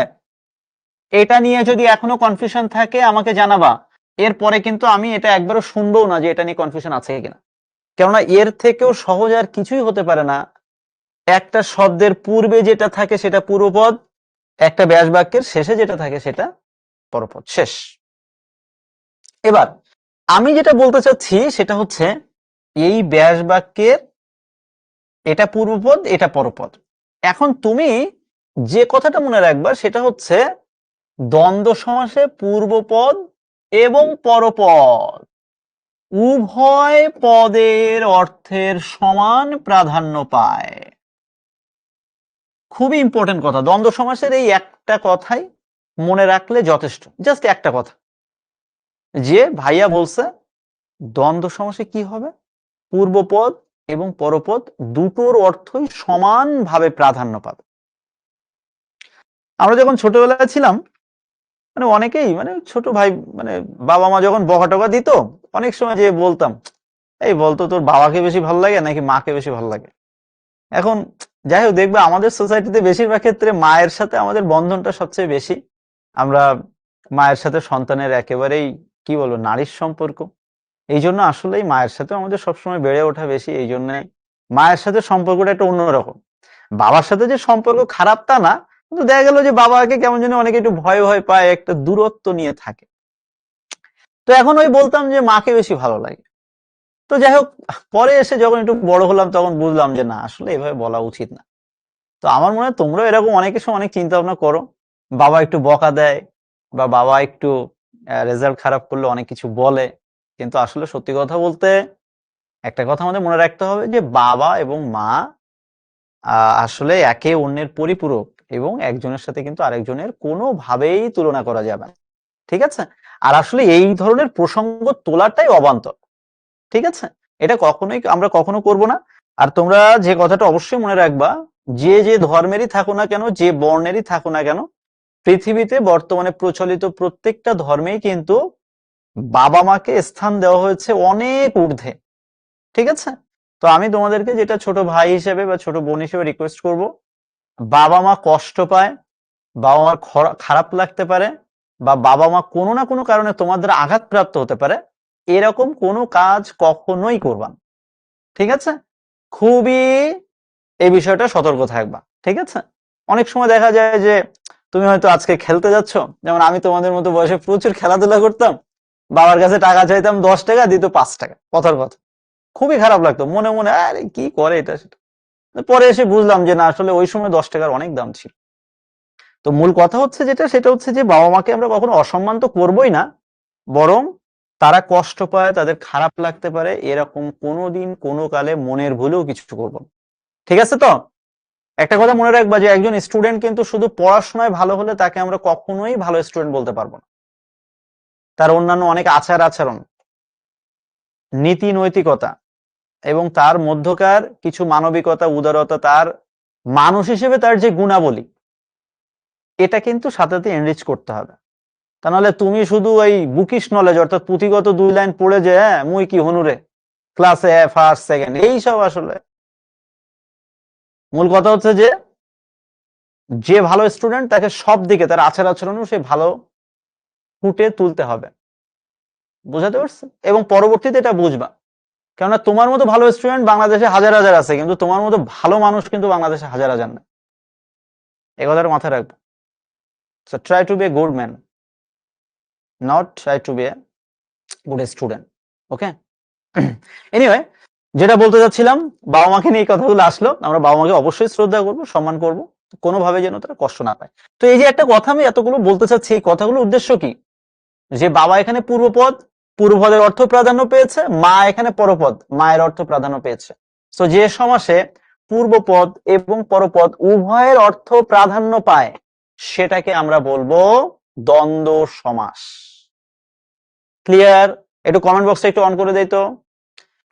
এটা নিয়ে যদি এখনো কনফিউশন থাকে আমাকে জানাবা। এরপরে কিন্তু আমি এটা একবারও শুনবও না যে এটা নিয়ে কনফিউশন আছে কিনা। কেননা এর থেকেও সহজ আর কিছুই হতে পারে না। একটা শব্দের পূর্বে যেটা থাকে সেটা পূর্বপদ, একটা ব্যাস বাক্যের শেষে যেটা থাকে সেটা পরপদ। শেষ। এবার আমি যেটা বলতে চাচ্ছি সেটা হচ্ছে এই ব্যাস বাক্যের এটা পূর্বপদ, এটা পরপদ। এখন তুমি যে কথাটা মনে রাখবা সেটা হচ্ছে দ্বন্দ্ব সমাসে পূর্বপদ এবং পরপদ উভয় পদের অর্থের সমান প্রাধান্য পায়। খুবই ইম্পর্টেন্ট কথা। দ্বন্দ্ব সমাসের এই একটা কথাই মনে রাখলে যথেষ্ট। জাস্ট একটা কথা, যে ভাইয়া বলছে দ্বন্দ্ব সমাসে কি হবে, পূর্বপদ এবং পরপদ দুটোর অর্থই সমানভাবে প্রাধান্য পাবে। আমরা যখন ছোটবেলায় ছিলাম, মানে অনেকেই, মানে ছোট ভাই, মানে বাবা মা যখন বকা টকা দিত, অনেক সময় যে বলতাম, এই বলতো তোর বাবাকে বেশি ভালো লাগে নাকি মাকে বেশি ভালো লাগে। এখন যাই হোক, দেখবে আমাদের সোসাইটিতে বেশিরভাগ ক্ষেত্রে মায়ের সাথে আমাদের বন্ধনটা সবচেয়ে বেশি। আমরা মায়ের সাথে সন্তানের একেবারেই কি বলবো নারীর সম্পর্ক। এই জন্য আসলেই মায়ের সাথে আমাদের সবসময় বেড়ে ওঠা বেশি। এই জন্য মায়ের সাথে সম্পর্কটা একটা অন্যরকম। বাবার সাথে যে সম্পর্ক খারাপ তা না, কিন্তু দেখা গেল যে বাবাকে কেমন যেন অনেকে একটু ভয় ভয় পায়, একটা দূরত্ব নিয়ে থাকে। তো এখন ওই বলতাম যে মাকে বেশি ভালো লাগে। তো যাই হোক, পরে এসে যখন একটু বড় হলাম তখন বুঝলাম যে না, আসলে এভাবে বলা উচিত না। তো আমার মনে হয় তোমরাও এরকম অনেকের সময় অনেক চিন্তা ভাবনা করো, বাবা একটু বকা দেয় বা বাবা একটু রেজাল্ট খারাপ করলে অনেক কিছু বলে, কিন্তু আসলে সত্যি কথা বলতে একটা কথা আমাদের মনে রাখতে হবে যে বাবা এবং মা আসলে একে অন্যের পরিপূরক, এবং একজনের সাথে কিন্তু আরেকজনের কোনোভাবেই তুলনা করা যাবে না। ঠিক আছে? আর আসলে এই ধরনের প্রসঙ্গ তোলাটাই অবান্তর। ঠিক আছে? এটা কখনোই আমরা কখনো করব না। আর তোমরা যে কথাটা অবশ্যই মনে রাখবা, যে যে ধর্মেরই থাকো না কেন, যে বর্ণেরই থাকো না কেন, পৃথিবীতে বর্তমানে প্রচলিত প্রত্যেকটা ধর্মেই কিন্তু বাবা মাকে স্থান দেওয়া হয়েছে অনেক ঊর্ধ্বে। ঠিক আছে? তো আমি তোমাদেরকে যেটা ছোট ভাই হিসেবে বা ছোট বোন হিসেবে রিকোয়েস্ট করব, বাবা মা কষ্ট পায়, বাবা মার খারাপ লাগতে পারে, বা বাবা মা কোনো না কোনো কারণে তোমার দ্বারা আঘাতপ্রাপ্ত হতে পারে, এরকম কোনো কাজ কখনোই করবা না। ঠিক আছে? খুবই এই বিষয়টা সতর্ক থাকবা। ঠিক আছে? অনেক সময় দেখা যায় যে তুমি হয়তো আজকে খেলতে যাচ্ছ, যেমন আমি তোমাদের মতো বয়সে প্রচুর খেলাধুলা করতাম, বাবার কাছে টাকা চাইতাম 10 টাকা, দিত 5 টাকা। কথার কথা, খুবই খারাপ লাগতো, মনে মনে আরে কি করে এটা সেটা। পরে এসে বুঝলাম যে না, আসলে ওই সময় 10 টাকার অনেক দাম ছিল। তো মূল কথা হচ্ছে যেটা, সেটা হচ্ছে যে বাবা মাকে আমরা কখনো অসম্মান তো করবোই না, বরং তারা কষ্ট পায়, তাদের খারাপ লাগতে পারে, এরকম কোনোদিন কোনো কালে মনের ভুলেও কিছু করবো না। ঠিক আছে? তো একটা কথা মনে রাখবা যে একজন স্টুডেন্ট কিন্তু শুধু পড়াশোনায় ভালো হলে তাকে আমরা কখনোই ভালো স্টুডেন্ট বলতে পারবো না। তার অন্যান্য অনেক আচার আচরণ, নীতি নৈতিকতা এবং তার মধ্যকার কিছু মানবিকতা, উদারতা, তার মানুষ হিসেবে তার যে গুণাবলী, এটা কিন্তু সাথে সাথে এনরিচ করতে হবে। তা নাহলে তুমি শুধু এই বুকিশ নলেজ, অর্থাৎ পুঁথিগত 2 লাইন পড়ে যে হ্যাঁ মুই কি হনুরে ক্লাসে ফার্স্ট সেকেন্ড, এইসব আসলে। মূল কথা হচ্ছে যে যে ভালো স্টুডেন্ট তাকে সব দিকে তার আচার আচরণও সে ভালো ফুটে তুলতে হবে। বুঝাতে পারছি? এবং পরবর্তীতে এটা বুঝবা, কেননা তোমার মতো ভালো স্টুডেন্ট বাংলাদেশে হাজার হাজার আছে, কিন্তু তোমার মতো ভালো মানুষ কিন্তু বাংলাদেশে হাজার হাজার না। এই কথাটা মাথায় রাখবো। So try to be a good man, not try to be a good student. Okay? Anyway, যেটা বলতে চাচ্ছিলাম, বাবা মাকে নিয়ে এই কথাগুলো আসলো। আমরা বাবা মাকে অবশ্যই শ্রদ্ধা করবো, সম্মান করবো, কোনোভাবে যেন তারা কষ্ট না পায়। তো এই যে একটা কথা আমি এতগুলো বলতে চাচ্ছি, এই কথাগুলোর উদ্দেশ্য কি? যে বাবা এখানে পূর্বপদ, পূর্বপদের অর্থ প্রাধান্য পেয়েছে, মা এখানে পরপদ, মায়ের অর্থ প্রাধান্য পেয়েছে। তো যে সমাসে পূর্বপদ এবং পরপদ উভয়ের অর্থ প্রাধান্য পায় সেটাকে আমরা বলবো দ্বন্দ্ব সমাস। ক্লিয়ার? একটু কমেন্ট বক্সে একটু অন করে দেই তো।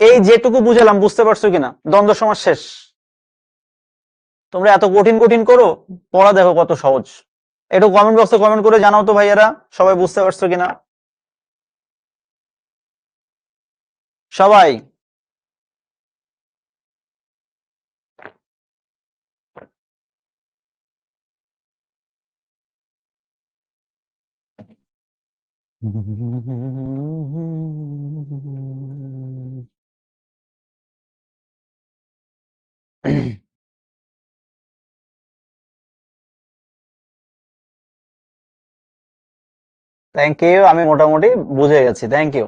এই যেটুকু বুঝালাম বুঝতে পারছো কিনা? দ্বন্দ্ব সমাস শেষ। তোমরা এত কঠিন কঠিন করো, পড়া দেখো কত সহজ। একটু কমেন্ট বক্সে কমেন্ট করে জানাও তো ভাইয়েরা, সবাই বুঝতে পারছো কিনা? সবাই থ্যাংক ইউ, আমি মোটামুটি বুঝে গেছি, থ্যাংক ইউ।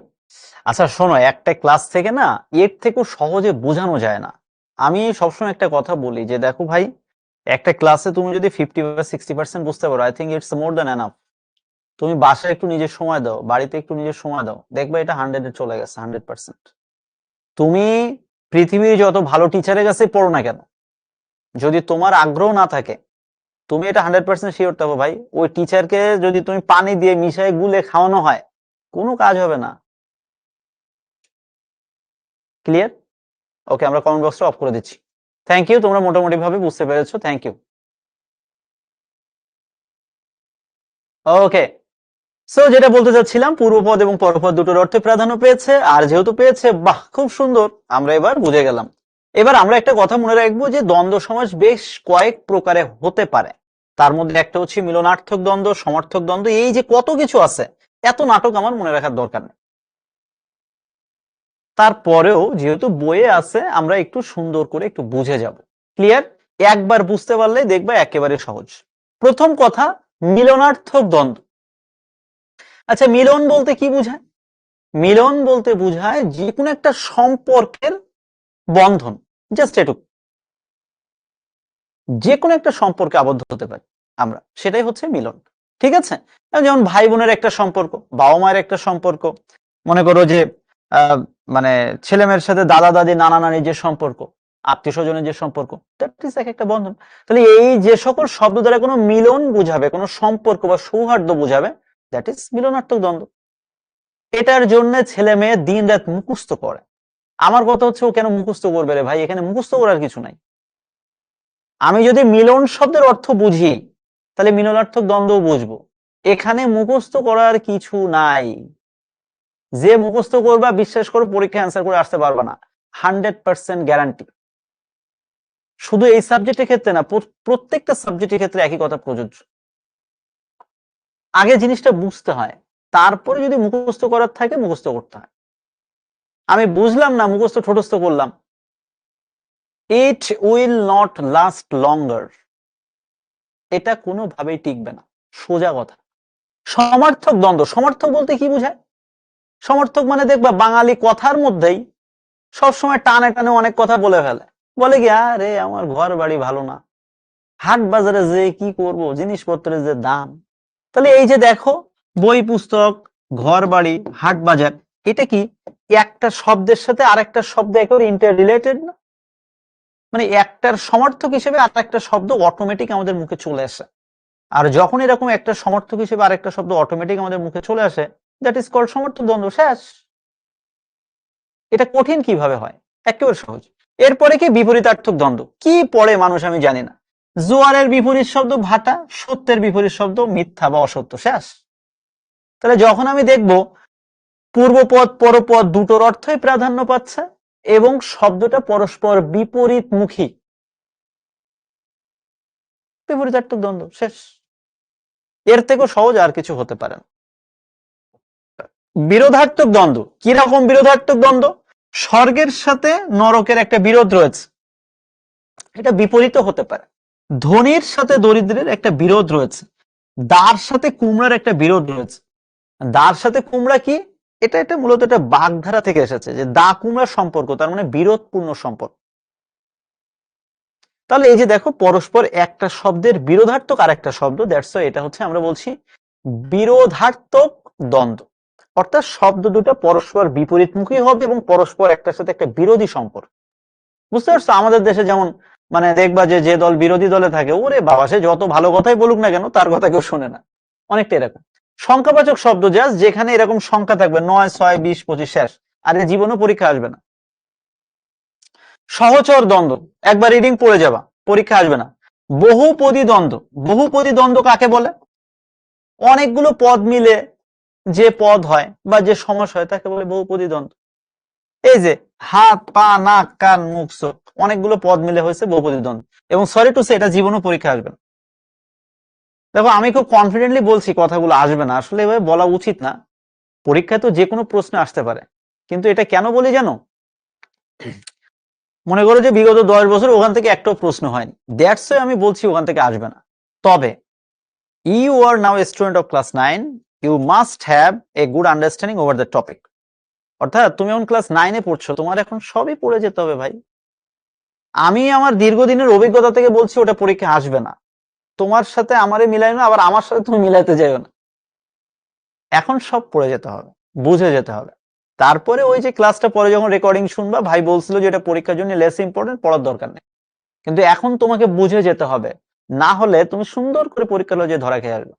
আচ্ছা শোনো, একটা ক্লাস থেকে না এর থেকেও সহজে বোঝানো যায় না। আমি সবসময় একটা কথা বলি যে দেখো ভাই, একটা ক্লাসে তুমি যদি 50 বা 60% বুঝতে পারো, I think it's more than enough. তুমি বাসায় একটু নিজের সময় দাও, বাড়িতে একটু নিজের সময় দাও, দেখবে এটা 100-এ চলে গেছে, 100%। তুমি পৃথিবীর যত ভালো টিচারের কাছে পড়ো না কেন, যদি তোমার আগ্রহ না থাকে, তুমি এটা 100% শিওর থাকো ভাই, ওই টিচারকে যদি তুমি পানি দিয়ে মিশাই গুলে খাওয়ানো হয়, কোনো কাজ হবে না। ক্লিয়ার? ওকে, আমরা কমেন্ট বক্সটা অফ করে দিচ্ছি। থ্যাংক ইউ, তোমরা মোটামুটি ভাবে বুঝতে পেরেছো, থ্যাংক ইউ। ওকে, সো যেটা বলতে চাচ্ছিলাম, পূর্বপদ এবং পরপদ দুটোর অর্থে প্রাধান্য পেয়েছে, আর যেহেতু পেয়েছে, বাহ খুব সুন্দর, আমরা এবার বুঝে গেলাম। এবার আমরা একটা কথা মনে রাখবো যে দ্বন্দ্ব সমাস বেশ কয়েক প্রকারে হতে পারে। তার মধ্যে একটা হচ্ছে মিলনার্থক দ্বন্দ্ব, সমার্থক দ্বন্দ্ব, এই যে কত কিছু আছে, এত নাটক আমার মনে রাখার দরকার নেই। তারপরেও যেহেতু বইয়ে আছে, আমরা একটু সুন্দর করে একটু বুঝে যাব। ক্লিয়ার? একবার বুঝতে পারলে দেখবে একেবারে সহজ। প্রথম কথা, মিলনার্থক দ্বন্দ্ব। আচ্ছা, মিলন বলতে কি বোঝায়? মিলন বলতে বোঝায় যে কোনো একটা সম্পর্কের বন্ধন, জাস্ট এটুকু। যে কোনো একটা সম্পর্কে আবদ্ধ হতে পারি আমরা, সেটাই হচ্ছে মিলন। ঠিক আছে? যেমন ভাই বোনের একটা সম্পর্ক, বাবা মায়ের একটা সম্পর্ক, মনে করো যে মানে ছেলে মেয়ের সাথে দাদা দাদি নানা নানির যে সম্পর্ক, আত্মীয় স্বজনের যে সম্পর্ক, দ্যাট ইজ এক একটা বন্ধন। তাহলে এই যে সকল শব্দ দ্বারা কোনো মিলন বুঝাবে, কোনো সম্পর্ক বা সৌহার্দ্য বুঝাবে, দ্যাট ইজ মিলনার্থক দ্বন্দ্ব। এটার জন্য ছেলে মেয়ে দিন রাত মুখস্থ করে। আমার কথা হচ্ছে, ও কেন মুখস্থ করবে রে ভাই? এখানে মুখস্থ করার কিছু নাই। আমি যদি মিলন শব্দের অর্থ বুঝি, তাহলে মিলনার্থক দ্বন্দ্ব বুঝবো। এখানে মুখস্থ করার কিছু নাই। যে মুখস্থ করবা, বিশ্বাস করো পরীক্ষা অ্যান্সার করে আসতে পারবা না, 100% গ্যারান্টি। শুধু এই সাবজেক্টের ক্ষেত্রে না, প্রত্যেকটা সাবজেক্টের ক্ষেত্রে একই কথা প্রযোজ্য। আগে জিনিসটা বুঝতে হয়, তারপরে যদি মুখস্থ করার থাকে মুখস্থ করতে হয়। আমি বুঝলাম না, মুখস্থ ঠোঁটস্থ করলাম, ইট উইল নট লাস্ট লঙ্গার। এটা কোনোভাবেই টিকবে না, সোজা কথা। সমার্থক দ্বন্দ্ব, সমার্থক বলতে কি বোঝায়? সমর্থক মানে দেখবা বাঙালি কথার মধ্যেই সবসময় টানে টানে অনেক কথা বলে ফেলে। বলে কি, আরে আমার ঘর বাড়ি ভালো না, হাট বাজারে যে কি করব, জিনিসপত্রের যে দাম। তাহলে এই যে দেখো, বই পুস্তক, ঘর বাড়ি, হাট বাজার, এটা কি একটা শব্দের সাথে আরেকটা শব্দ একেবারে ইন্টার রিলেটেড না? মানে একটার সমর্থক হিসেবে আর একটা শব্দ অটোমেটিক আমাদের মুখে চলে আসে। আর যখন এরকম একটা সমর্থক হিসেবে আরেকটা শব্দ অটোমেটিক আমাদের মুখে চলে আসে, দ্যাট ইজ কল্ড সমর্থক দ্বন্দ্ব। শেষ। এটা কঠিন কিভাবে হয়? একেবারে সহজ। এরপরে কি বিপরীতার্থক দ্বন্দ্ব, কি পড়ে মানুষ আমি জানি না। জোয়ারের বিপরীত শব্দ ভাটা, সত্যের বিপরীত শব্দ মিথ্যা বা অসত্য। শেষ। তাহলে যখন আমি দেখব পূর্বপদ পরপদ দুটোর অর্থই প্রাধান্য পাচ্ছে এবং শব্দটা পরস্পর বিপরীতমুখী, বিপরীতার্থক দ্বন্দ্ব। শেষ। এর থেকেও সহজ আর কিছু হতে পারে না। বিরোধার্থক দ্বন্দ্ব, কিরকম বিরোধার্থক দ্বন্দ্ব? স্বর্গের সাথে নরকের একটা বিরোধ রয়েছে, এটা বিপরীত হতে পারে। ধনীর সাথে দরিদ্রের একটা বিরোধ রয়েছে, দার সাথে কুমড়ার একটা বিরোধ রয়েছে। দার সাথে কুমড়া কি? এটা মূলত একটা বাগধারা থেকে এসেছে, যে দা কুমড়ার সম্পর্ক, তার মানে বিরোধপূর্ণ সম্পর্ক। তাহলে এই যে দেখো, পরস্পর একটা শব্দের বিরোধার্থক আর একটা শব্দ, দ্যাটস এটা হচ্ছে আমরা বলছি বিরোধার্থক দ্বন্দ্ব। অর্থাৎ শব্দ দুটো পরস্পর বিপরীতমুখী হবে এবং পরস্পর একটার সাথে একটা বিরোধী সম্পর্ক। বুঝতে পারছো? আমাদের দেশে যেমন মানে দেখবা যে যে দল বিরোধী দলে থাকে, ওরে বাবা সে যত ভালো কথাই বলুক না কেন তার কথা কেউ শোনে না, অনেকটা এরকম। সংখ্যাবাচক শব্দ জাস্ট যেখানে এরকম সংখ্যা থাকবে 9, 6, 20, 25 শেষ, আর জীবনও পরীক্ষা আসবে না। সহচর দ্বন্দ্ব একবার রিডিং পড়ে যাবা, পরীক্ষা আসবে না। বহুপদী দ্বন্দ্ব, বহুপদী দ্বন্দ্ব কাকে বলে? অনেকগুলো পদ মিলে যে পদ হয় বা যে সমাস হয় তাকে বলে বহুপদী দ্বন্দ্ব। এই যে হাত, পা, নাক, কান, মুখ, চোখ, অনেকগুলো পদ মিলে হয়েছে বহুপদী দ্বন্দ্ব। এবং সরি টু সে এটা জীবনও পরীক্ষা আসবে না। দেখো আমি খুব কনফিডেন্টলি বলছি কথাগুলো আসবে না, আসলে এভাবে বলা উচিত না, পরীক্ষায় তো যে কোনো প্রশ্ন আসতে পারে। কিন্তু এটা কেন বলি জানো? মনে করো যে বিগত 10 বছর ওখান থেকে একটাও প্রশ্ন হয়নি, দ্যাটস ওয়াই আমি বলছি ওখান থেকে আসবে না। তবে you are now a student of class 9, you must have a good understanding over the topic. অর্থাৎ তুমি এখন ক্লাস 9-এ পড়ছো, তোমার এখন সবই পড়ে যেতে হবে ভাই। আমি আমার দীর্ঘদিনের অভিজ্ঞতা থেকে বলছি ওটা পরীক্ষা আসবে না। তোমার সাথে আমারে মিলাই না, আবার আমার সাথে তুমি মিলাইতে যাইও না। এখন সব পড়ে যেতে হবে, বুঝে যেতে হবে। তারপরে ওই যে ক্লাসটা পরে যখন রেকর্ডিং শুনবা, ভাই বলছিল যে এটা পরীক্ষার জন্য লেস ইম্পর্টেন্ট, পড়ার দরকার নেই। কিন্তু এখন তোমাকে বুঝে যেতে হবে, না হলে তুমি সুন্দর করে পরীক্ষা লজে ধরা খেয়ে আসবে।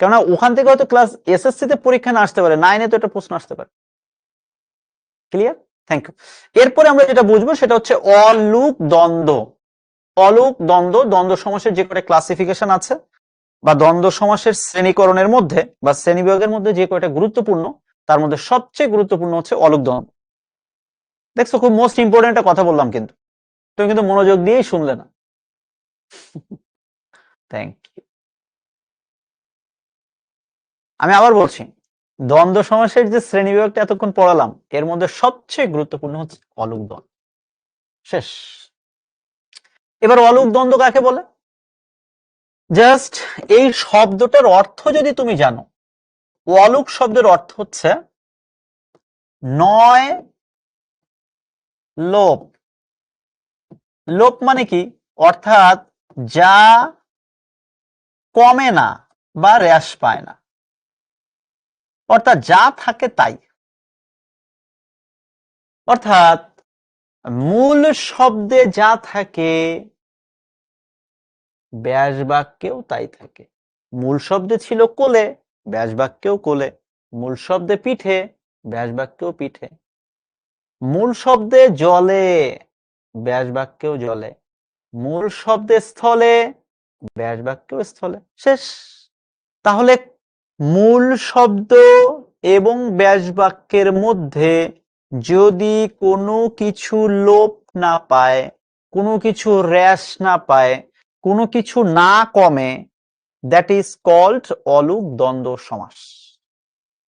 কেননা ওখান থেকে হয়তো ক্লাস এসএসসি তে পরীক্ষা না আসতে পারে, 9-এ তো একটা প্রশ্ন আসতে পারে। ক্লিয়ার? Thank you. এরপরে আমরা যেটা বুঝবো সেটা হচ্ছে অলুক দ্বন্দ্ব। অলুক দ্বন্দ্ব, দ্বন্দ্ব সমাসের যে কয়টা ক্লাসিফিকেশন আছে বা দ্বন্দ্ব সমাসের শ্রেণীকরণের মধ্যে বা শ্রেণীবিভাগের মধ্যে যে কয়টা গুরুত্বপূর্ণ, তার মধ্যে সবচেয়ে গুরুত্বপূর্ণ হচ্ছে অলুক দ্বন্দ্ব। দেখছো খুব মোস্ট ইম্পর্টেন্ট একটা কথা বললাম, কিন্তু তুমি কিন্তু মনোযোগ দিয়েই শুনলে না। Thank you. আমি আবার বলছি, দ্বন্দ্ব সমাসের যে শ্রেণীবিভাগটা এতক্ষণ পড়ালাম, এর মধ্যে সবচেয়ে গুরুত্বপূর্ণ হচ্ছে অলুক দ্বন্দ্ব। শেষ। এবার অলুক দ্বন্দ্ব কাকে বলে? জাস্ট এই শব্দটার অর্থ যদি তুমি জানো, অলুক শব্দের অর্থ হচ্ছে নয় লোপ। লোপ মানে কি? অর্থাৎ যা কমে না বা হ্রাস পায় না, অর্থাৎ যা থাকে তাই। অর্থাৎ মূল শব্দে যা থাকে ব্যাস বাক্যেও তাই থাকে। মূল শব্দে ছিল কোলে, ব্যাস বাক্যেও কোলে। মূল শব্দে পিঠে, ব্যাস বাক্যেও পিঠে। মূল শব্দে জলে, ব্যাস বাক্যেও জলে। মূল শব্দে স্থলে, ব্যাস বাক্যেও স্থলে। শেষ। তাহলে মূল শব্দ এবং ব্যাস বাক্যের মধ্যে যদি কোনো কিছু লোপ না পায়, কোনো কিছু হ্রাস না পায়, কোনো কিছু না কমে, দ্যাট ইজ কল্ড অলুক দ্বন্দ্ব সমাস।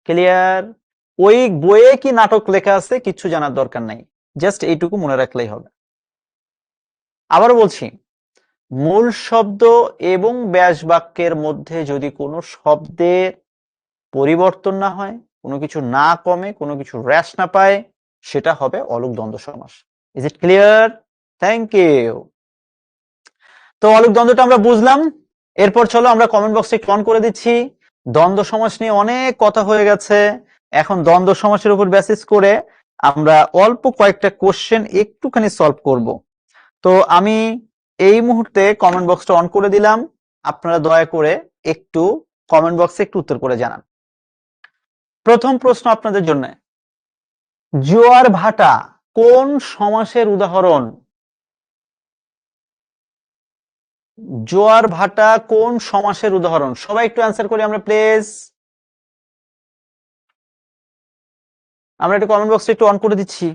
ক্লিয়ার? ওই বইয়ে কি নাটক লেখা আছে কিছু জানার দরকার নাই, জাস্ট এইটুকু মনে রাখলেই হবে। আবার বলছি, মূল শব্দ এবং ব্যাস বাক্যের মধ্যে যদি কোনো শব্দের পরিবর্তন না হয়, কোনো কিছু না কমে, কোনো কিছু হ্রাস না পায়, সেটা হবে অলুক দ্বন্দ্ব সমাস। Is it clear? Thank you. তো অলুক দ্বন্দ্বটা আমরা বুঝলাম। এরপর চলো আমরা কমেন্ট বক্সে অন করে দিচ্ছি। দ্বন্দ্ব সমাস নিয়ে অনেক কথা হয়ে গেছে, এখন দ্বন্দ্ব সমাসের উপর বেসিস করে আমরা অল্প কয়েকটা কোশ্চেন একটুখানি সলভ করব। তো আমি এই মুহূর্তে কমেন্ট বক্সটা অন করে দিলাম, আপনারা দয়া করে একটু কমেন্ট বক্সে একটু উত্তর করে জানান। প্রথম প্রশ্ন আপনাদের জন্য, জোয়ার ভাটা কোন সমাসের উদাহরণ? জোয়ার ভাটা কোন সমাসের উদাহরণ? সবাই একটু অ্যান্সার করি আমরা প্লিজ। আমরা একটু কমেন্ট বক্সে একটু অন করে দিচ্ছি।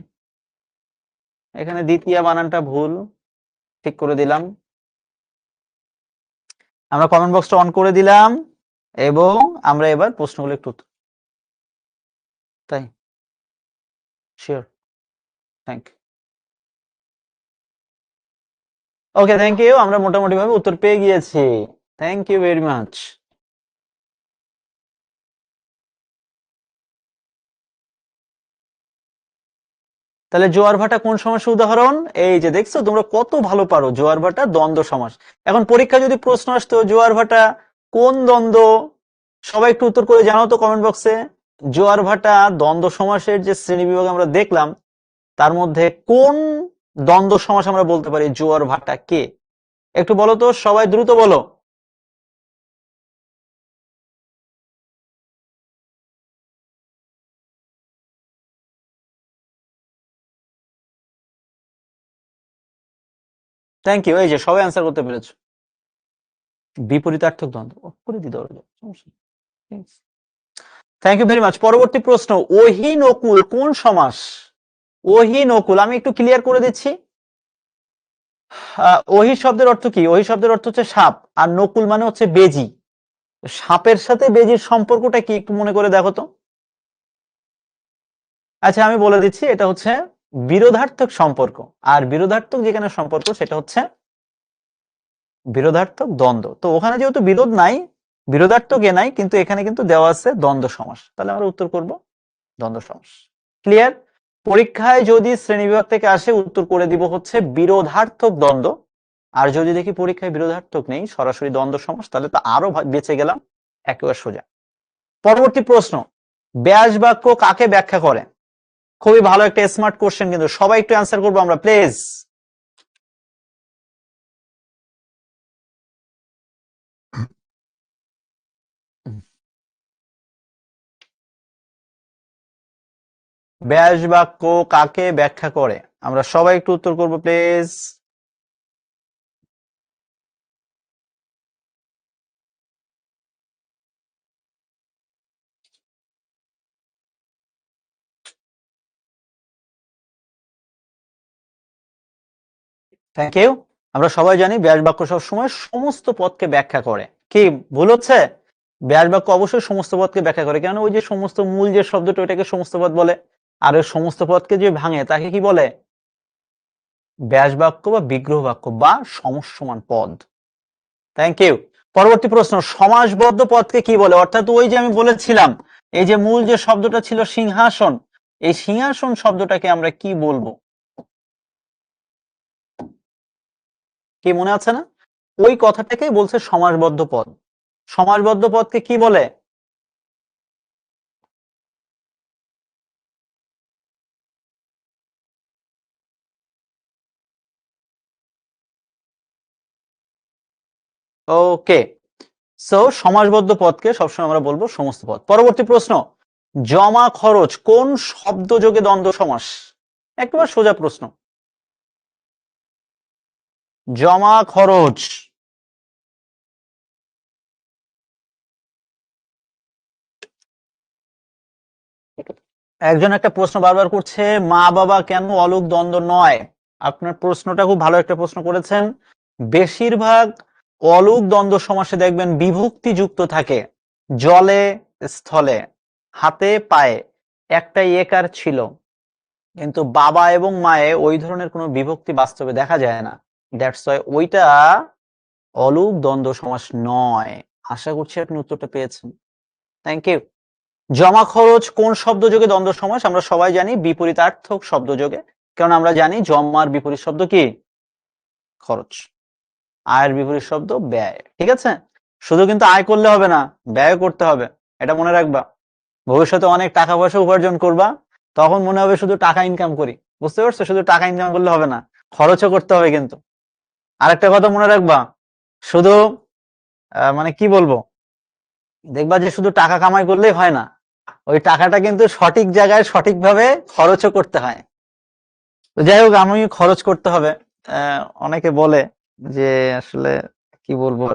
এখানে দ্বিতীয় বানানটা ভুল, ঠিক করে দিলাম। আমরা কমেন্ট বক্সটা অন করে দিলাম এবং আমরা এবার প্রশ্নগুলো একটু, তাই sure, thank you. Okay, thank you. আমরা মোটামুটি ভাবে উত্তর পেয়ে গিয়েছি, থ্যাংক ইউ ভেরি মাচ। তাহলে জোয়ার ভাটা কোন সমাসের উদাহরণ? এই যে দেখছো তোমরা কত ভালো পারো, জোয়ার ভাটা দ্বন্দ্ব সমাস। এখন পরীক্ষা যদি প্রশ্ন আসতো জোয়ার ভাটা কোন দ্বন্দ্ব, সবাই একটু উত্তর করে জানাও তো কমেন্ট বক্সে। জোয়ার ভাটা দ্বন্দ্ব সমাসের যে শ্রেণী বিভাগ আমরা দেখলাম তার মধ্যে কোন দ্বন্দ্ব সমাস আমরা বলতে পারি জোয়ার ভাটা কে? একটু বলো তো, সবাই দ্রুত বলো। থ্যাংক ইউ, এই যে সবাই অ্যান্সার করতে পেরেছো। বিপরীতার্থক দ্বন্দ্ব, অফ করে দিতে পারবে, থ্যাংক ইউ ভেরি মাচ। পরবর্তী প্রশ্ন, ওহি নকুল কোন সমাস? ওহি নকুল আমি একটু ক্লিয়ার করে দিচ্ছি। ওহি শব্দের অর্থ কি? ওহি শব্দের অর্থ হচ্ছে সাপ, আর নকুল মানে হচ্ছে বেজি। সাপের সাথে বেজির সম্পর্কটা কি একটু মনে করে দেখো তো। আচ্ছা আমি বলে দিচ্ছি, এটা হচ্ছে বিরোধার্থক সম্পর্ক, আর বিরোধার্থক যেখানে সম্পর্ক সেটা হচ্ছে বিরোধার্থক দ্বন্দ্ব। তো ওখানে যেহেতু বিরোধ নাই, বিরোধার্থক এ নাই, কিন্তু এখানে কিন্তু দেওয়া আছে দ্বন্দ্ব সমাস, তাহলে আমরা উত্তর করব দ্বন্দ্ব সমাস। ক্লিয়ার? পরীক্ষায় যদি শ্রেণীবিভাগ থেকে আসে উত্তর করে দিব হচ্ছে বিরোধার্থক দ্বন্দ্ব, আর যদি দেখি পরীক্ষায় বিরোধার্থক নেই, সরাসরি দ্বন্দ্ব সমাস, তাহলে তো আরো বেঁচে গেলাম, একেবারে সোজা। পরবর্তী প্রশ্ন, ব্যাস বাক্য কাকে ব্যাখ্যা করে? খুবই ভালো একটা স্মার্ট কোশ্চেন, কিন্তু সবাই একটু অ্যান্সার করবো আমরা প্লিজ। ব্যাস বাক্য কাকে ব্যাখ্যা করে? আমরা সবাই একটু উত্তর করবো প্লিজ। Thank you. আমরা সবাই জানি ব্যাস বাক্য সবসময় সমস্ত পদকে ব্যাখ্যা করে। কি ভুল হচ্ছে? ব্যাস বাক্য অবশ্যই সমস্ত পদকে ব্যাখ্যা করে, কেন ওই যে সমস্ত মূল যে শব্দটা ওটাকে সমস্ত পদ বলে, আর ওই সমস্ত পদকে যে ভাঙে তাকে কি বলে? ব্যাস বাক্য বা বিগ্রহ বাক্য বা সমস্যমান পদ। Thank you. পরবর্তী প্রশ্ন, সমাসবদ্ধ পদকে কি বলে? অর্থাৎ ওই যে আমি বলেছিলাম, এই যে মূল যে শব্দটা ছিল সিংহাসন, এই সিংহাসন শব্দটাকে আমরা কি বলবো? কি মনে আছে না? ওই কথাটাকেই বলছে সমাসবদ্ধ পদ। সমাসবদ্ধ পদকে কি বলে? ওকে, সো সমাসবদ্ধ পদকে সবসময় আমরা বলবো সমস্ত পদ। পরবর্তী প্রশ্ন, জমা খরচ কোন শব্দ যোগে দ্বন্দ্ব সমাস? একেবারে সোজা প্রশ্ন। জমা খরচ, একজন একটা প্রশ্ন বারবার করছে, মা বাবা কেন অলুক দ্বন্দ্ব নয়? আপনার প্রশ্নটা খুব ভালো একটা প্রশ্ন করেছেন। বেশিরভাগ অলুক দ্বন্দ্ব সমাসে দেখবেন বিভক্তি যুক্ত থাকে, জলে স্থলে, হাতে পায়ে, একটাই একার ছিল, কিন্তু বাবা এবং মায়ে ওই ধরনের কোনো বিভক্তি বাস্তবে দেখা যায় না। দ্যাটস ওয়াই ওইটা অলুক দ্বন্দ্ব সমাস নয়। আশা করছি আপনি উত্তরটা পেয়েছেন। Thank you. জমা খরচ কোন শব্দযোগে দ্বন্দ্ব সমাস? আমরা সবাই জানি বিপরীতার্থক শব্দযোগে, কারণ আমরা জানি জমার বিপরীত শব্দ কি? খরচ। আয়ের বিপরীত শব্দ ব্যয়। ঠিক আছে, শুধু কিন্তু আয় করলে হবে না, ব্যয় করতে হবে, এটা মনে রাখবা। ভবিষ্যতে অনেক টাকা পয়সা উপার্জন করবা, তখন মনে হবে শুধু টাকা ইনকাম করি। বুঝতে পারছো? শুধু টাকা ইনকাম করলে হবে না, খরচও করতে হবে কিন্তু। আরেকটা কথা মনে রাখবা, শুধু মানে কি বলবো, দেখবা যে শুধু টাকা কামাই করলেই হয় না, ওই টাকাটা কিন্তু সঠিক জায়গায় সঠিকভাবে খরচও করতে হয়। তো যাই হোক, আমি খরচ করতে হবে। অনেকে বলে যে আসলে কি বলবো।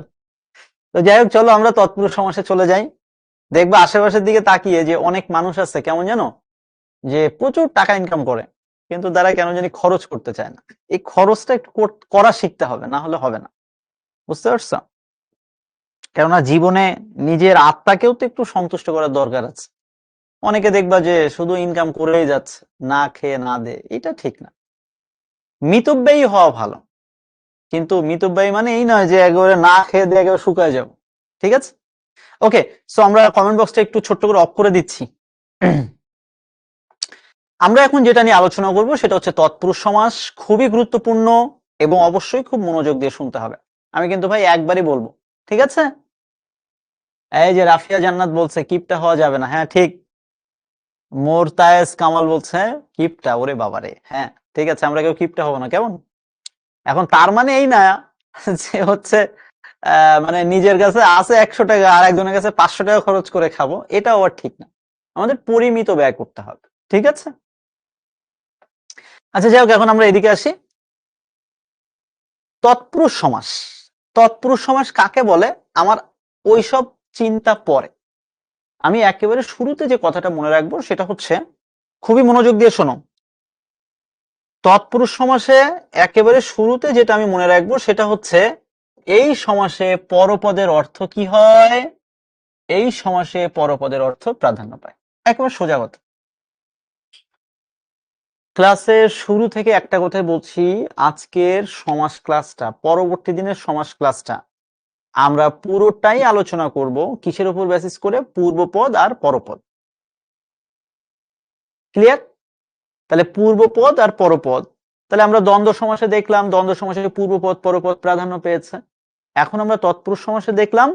তো যাই হোক, চলো আমরা তৎপুরুষ সমাসে চলে যাই। দেখবা আশেপাশের দিকে তাকিয়ে যে অনেক মানুষ আছে কেমন জানো, যে প্রচুর টাকা ইনকাম করে, কিন্তু তারা কেন জানি খরচ করতে চায় না। এই খরচটা একটু করা শিখতে হবে, না হলে হবে না। বুঝতে পারছো? কেননা জীবনে নিজের আত্মাকেও তো একটু সন্তুষ্ট করার দরকার আছে। অনেকে দেখবা যে শুধু ইনকাম করেই যাচ্ছে, না খেয়ে না দে, এটা ঠিক না। মিতব্যয়ী হওয়া ভালো, কিন্তু মিতব্যয়ী মানে এই নয় যে একেবারে না খেয়ে দিয়ে একেবারে শুকায় যাবো। ঠিক আছে, ওকে। সো আমরা কমেন্ট বক্সটা একটু ছোট্ট করে অফ করে দিচ্ছি। আমরা এখন যেটা নিয়ে আলোচনা করব সেটা হচ্ছে তৎপুরুষ সমাস। খুবই গুরুত্বপূর্ণ এবং অবশ্যই খুব মনোযোগ দিয়ে শুনতে হবে। আমি কিন্তু ভাই একবারই বলবো, ঠিক আছে? এই যে রাফিয়া জান্নাত বলছে কিপটা হওয়া যাবে না, হ্যাঁ ঠিক। মোরতায়েজ কামাল বলছে কিপটা, ওরে বাবারে, হ্যাঁ ঠিক আছে, আমরা কেউ কিপটা হবো না, কেমন? এখন তার মানে এই না যে হচ্ছে মানে নিজের কাছে আছে 100 টাকা আর একজনের কাছে 500 টাকা খরচ করে খাবো, এটা আবার ঠিক না। আমাদের পরিমিত ব্যয় করতে হবে, ঠিক আছে? আচ্ছা যাই হোক, এখন আমরা এদিকে আসি। তৎপুরুষ সমাস, তৎপুরুষ সমাস কাকে বলে আমার ওইসব চিন্তা পরে। আমি একেবারে শুরুতে যে কথাটা মনে রাখবো সেটা হচ্ছে, খুবই মনোযোগ দিয়ে শোনো, তৎপুরুষ সমাসে একেবারে শুরুতে যেটা আমি মনে রাখবো সেটা হচ্ছে, এই সমাসে পরপদের অর্থ কি হয়? এই সমাসে পরপদের অর্থ প্রাধান্য পায়। একেবারে সোজা কথা। ক্লাসের শুরু থেকে একটা কথাই বলছি, আজকের সমাস ক্লাসটা, পরবর্তী দিনের সমাস ক্লাসটা আমরা পুরোটাই আলোচনা করব কিসের উপর বেসিস করে? পূর্বপদ আর পরপদ। ক্লিয়ার? তাহলে পূর্বপদ আর পরপদ, তাহলে আমরা দ্বন্দ্ব সমাসে দেখলাম দ্বন্দ্ব সমাসে পূর্বপদ পরপদ প্রাধান্য পেয়েছে। এখন আমরা তৎপুরুষ সমাসে দেখলাম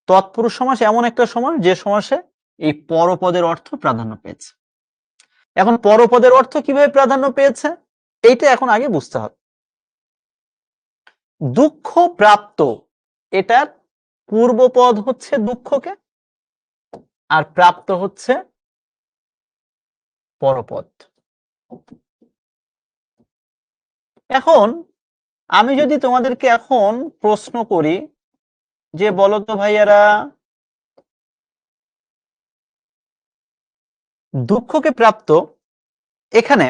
তৎপুরুষ সমাস এমন একটা সমাস যে সমাসে এই পরপদের অর্থ প্রাধান্য পেয়েছে। এখন পরপদের অর্থ কিভাবে প্রাধান্য পেয়েছে এইটা এখন আগে বুঝতে হবে। দুঃখ প্রাপ্ত, এটার পূর্বপদ হচ্ছে দুঃখকে, আর প্রাপ্ত হচ্ছে পরপদ। এখন আমি যদি তোমাদেরকে এখন প্রশ্ন করি যে বলো তো ভাইয়ারা, দুঃখকে প্রাপ্ত, এখানে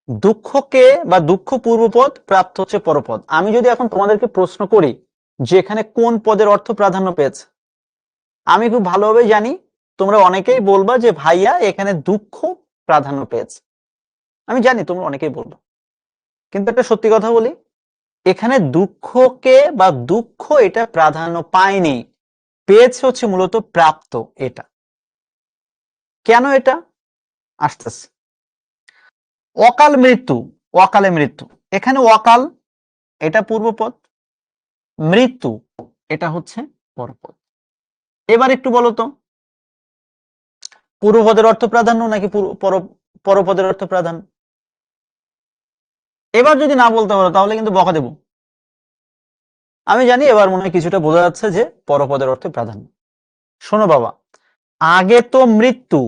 দুঃখকে বা দুঃখ পূর্বপদ, প্রাপ্ত হচ্ছে পরপদ। আমি যদি এখন তোমাদেরকে প্রশ্ন করি যে এখানে কোন পদের অর্থ প্রাধান্য পেয়েছে, আমি খুব ভালোভাবে জানি তোমরা অনেকেই বলবা যে ভাইয়া এখানে দুঃখ প্রাধান্য পেয়েছে। আমি জানি তোমরা অনেকেই বলবো, কিন্তু একটা সত্যি কথা বলি, এখানে দুঃখকে বা দুঃখ এটা প্রাধান্য পায়নি, পেয়েছে হচ্ছে মূলত প্রাপ্ত এটা। কেন এটা আসতেছে? অকাল মৃত্যু, অকালে মৃত্যু, এখানে অকাল এটা পূর্বপদ, মৃত্যু এটা হচ্ছে পরপদ। এবার একটু বলো তো, পূর্বপদের অর্থ প্রাধান্য নাকি পরপদের অর্থ প্রাধান্য? এবার যদি না বলতে পারো তাহলে কিন্তু বকা দেব। আমি জানি এবার মনে হয় কিছুটা বোঝা যাচ্ছে যে পরপদের অর্থে প্রাধান্য। শোনো বাবা, আগে তো মৃত্যু,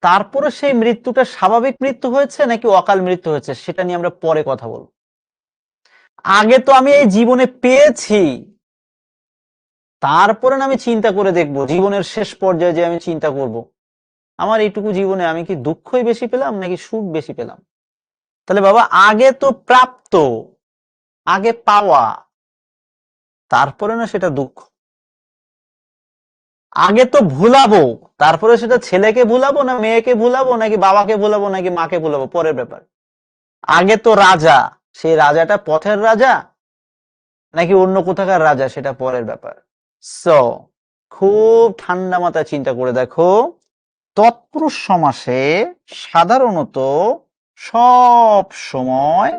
তারপরে সেই মৃত্যুটা স্বাভাবিক মৃত্যু হয়েছে নাকি অকাল মৃত্যু হয়েছে সেটা নিয়ে আমরা পরে কথা বলবো। আগে তো আমি এই জীবনে পেয়েছি, তারপরে আমি চিন্তা করে দেখব জীবনের শেষ পর্যায়ে যে আমি চিন্তা করব আমার এইটুকু জীবনে আমি কি দুঃখই বেশি পেলাম নাকি সুখ বেশি পেলাম। তাহলে বাবা আগে তো প্রাপ্ত, আগে পাওয়া, তারপরে না সেটা দুঃখ। আগে তো ভুলাবো, তারপরে সেটা ছেলেকে ভুলাবো না মেয়েকে ভুলাবো নাকি বাবাকে ভুলাবো নাকি মাকে ভুলাবো পরের ব্যাপার। আগে তো রাজা, সেই রাজাটা পথের রাজা নাকি অন্য কোথাকার রাজা সেটা পরের ব্যাপার। সো খুব ঠান্ডা মাথায় চিন্তা করে দেখো, তৎপুরুষ সমাসে সাধারণত সব সময়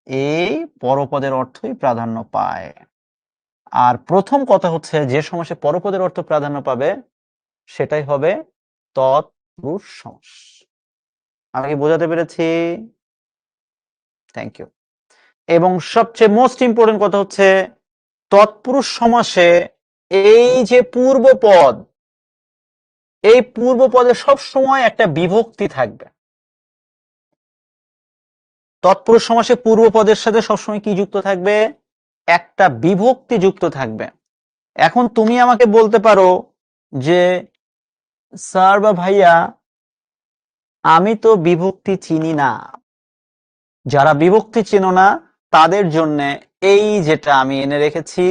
এই পরপদের অর্থই প্রাধান্য পায়। আর প্রথম কথা হচ্ছে যে সমাসে পরপদের অর্থ প্রাধান্য পাবে সেটাই হবে তৎপুরুষ সমাস। আমি কি বোঝাতে পেরেছি? Thank you. এবং সবচেয়ে মোস্ট ইম্পর্টেন্ট কথা হচ্ছে, তৎপুরুষ সমাসে এই যে পূর্বপদ, এই পূর্বপদে সবসময় একটা বিভক্তি থাকবে। তৎপুরুষ সমাসে পূর্বপদের সাথে সবসময় কি যুক্ত থাকবে? একটা বিভক্তি যুক্ত থাকবে। এখন তুমি আমাকে বলতে পারো যে স্যার বা ভাইয়া আমি তো বিভক্তি চিনি না। যারা বিভক্তি চেনো না তাদের জন্য এই যেটা আমি এনে রেখেছি,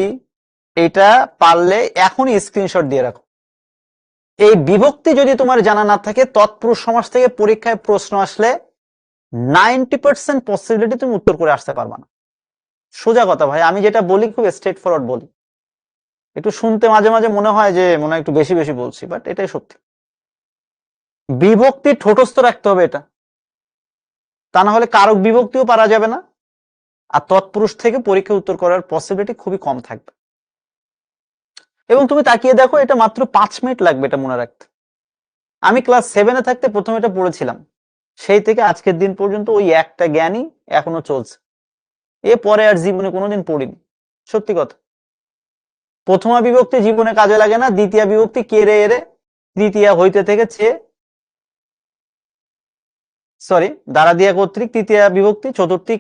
এটা পারলে এখনই স্ক্রিনশট দিয়ে রাখো। এই বিভক্তি যদি তোমার জানা না থাকে, তৎপুরুষ সমাস থেকে পরীক্ষায় প্রশ্ন আসলে 90% পসিবিলিটি তুমি উত্তর করে আসতে পারবা না। সোজা কথা ভাই, আমি যেটা বলি খুব স্ট্রেট ফরওয়ার্ড বলি। একটু শুনতে মাঝে মাঝে মনে হয় যে মনে হয় একটু বেশি বেশি বলছি, বাট এটাই সত্যি। বিভক্তি ঠোঁটস্থ রাখতে হবে এটা, তা না হলে কারক বিভক্তিও পারা যাবে না, আর তৎপুরুষ থেকে পরীক্ষা উত্তর করার পসিবিলিটি খুবই কম থাকবে। এবং তুমি তাকিয়ে দেখো, এটা মাত্র 5 মিনিট লাগবে এটা মনে রাখতে। আমি ক্লাস 7-এ থাকতে প্রথমে এটা পড়েছিলাম, সেই থেকে আজকের দিন পর্যন্ত ওই একটা জ্ঞানই এখনো চলছে, এ পরে আর জীবনে কোনোদিন পড়িনি, সত্যি কথা। প্রথমা বিভক্তি জীবনে কাজে লাগে না, দ্বিতীয় বিভক্তি কেড়ে এরে, তৃতীয়া হইতে থেকে চেয়ে, সরি দ্বারা দিয়া কর্তৃক, তৃতীয় বিভক্তি, চতুর্থী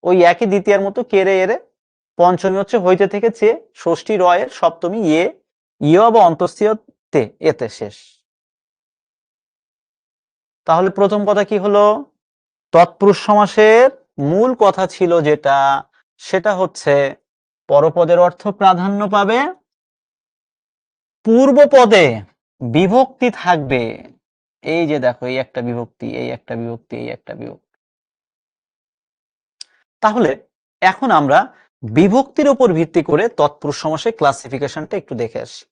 ওই একই দ্বিতীয়ার মতো কেড়ে এরে, পঞ্চমী হচ্ছে হইতে থেকে চেয়ে, ষষ্ঠী রয়ের, সপ্তমী ইয় বা অন্তস্থীয় তে, এতে শেষ। তাহলে প্রথম কথা কি হলো, তৎপুরুষ সমাসের মূল কথা ছিল যেটা, সেটা হচ্ছে পরপদের অর্থ প্রাধান্য পাবে, পূর্ব পদে বিভক্তি থাকবে। এই যে দেখো, এই একটা বিভক্তি, এই একটা বিভক্তি, এই একটা বিভক্তি। তাহলে এখন আমরা বিভক্তির উপর ভিত্তি করে তৎপুরুষ সমাসের ক্লাসিফিকেশনটা একটু দেখে আসি,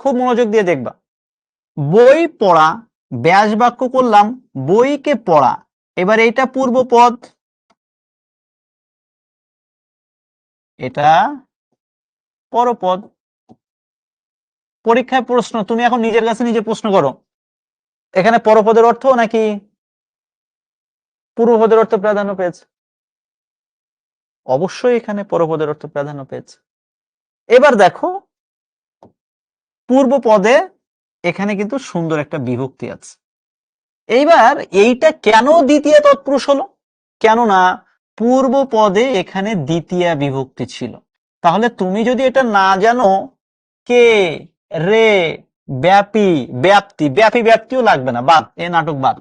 খুব মনোযোগ দিয়ে দেখবা। বই পড়া, ব্যাস বাক্য করলাম, বইকে পড়া। এবার এইটা পূর্ব পদ, এটা পরপদ। পরীক্ষায় প্রশ্ন, তুমি এখন নিজের কাছে নিজে প্রশ্ন করো, এখানে পরপদের অর্থ নাকি পূর্বপদের অর্থ প্রাধান্য পেয়েছে? অবশ্যই এখানে পরপদের অর্থ প্রাধান্য পেয়েছে। এবার দেখো, পূর্ব পদে এখানে কিন্তু সুন্দর একটা বিভক্তি আছে। এইবার এইটা কেন দ্বিতীয় তৎপুরুষ হলো? কেননা পূর্ব পদে এখানে দ্বিতীয় বিভক্তি ছিল। তাহলে তুমি যদি এটা না জানো, কে, রে, ব্যাপী, ব্যাপ্তি, ব্যাপী ব্যাপ্তিও লাগবে না, বাদ, এ নাটক বাদ।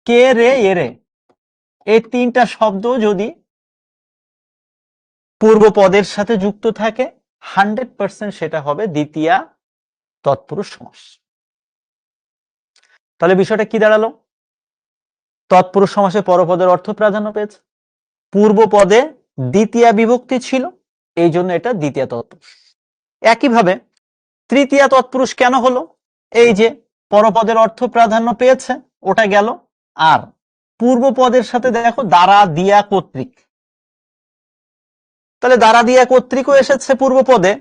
কে, রে, এরে, এই তিনটা শব্দ যদি পূর্ব পদের সাথে যুক্ত থাকে, 100% সেটা হবে দ্বিতীয় তৎপুরুষ সমাস। তাহলে বিষয়টা কি দাঁড়ালো, তৎপুরুষ সমাসে পরপদের অর্থ প্রাধান্য পেয়েছে, পূর্ব পদে দ্বিতীয় বিভক্তি ছিল, এই জন্য এটা দ্বিতীয় তৎপুরুষ। একইভাবে তৃতীয় তৎপুরুষ কেন হলো, এই যে পরপদের অর্থ প্রাধান্য পেয়েছে, ওটা গেল। আর পূর্ব পদের সাথে দেখো দ্বারা দিয়া কর্তৃক, তাহলে দ্বারা দিয়া কর্তৃকও এসেছে পূর্ব পদে,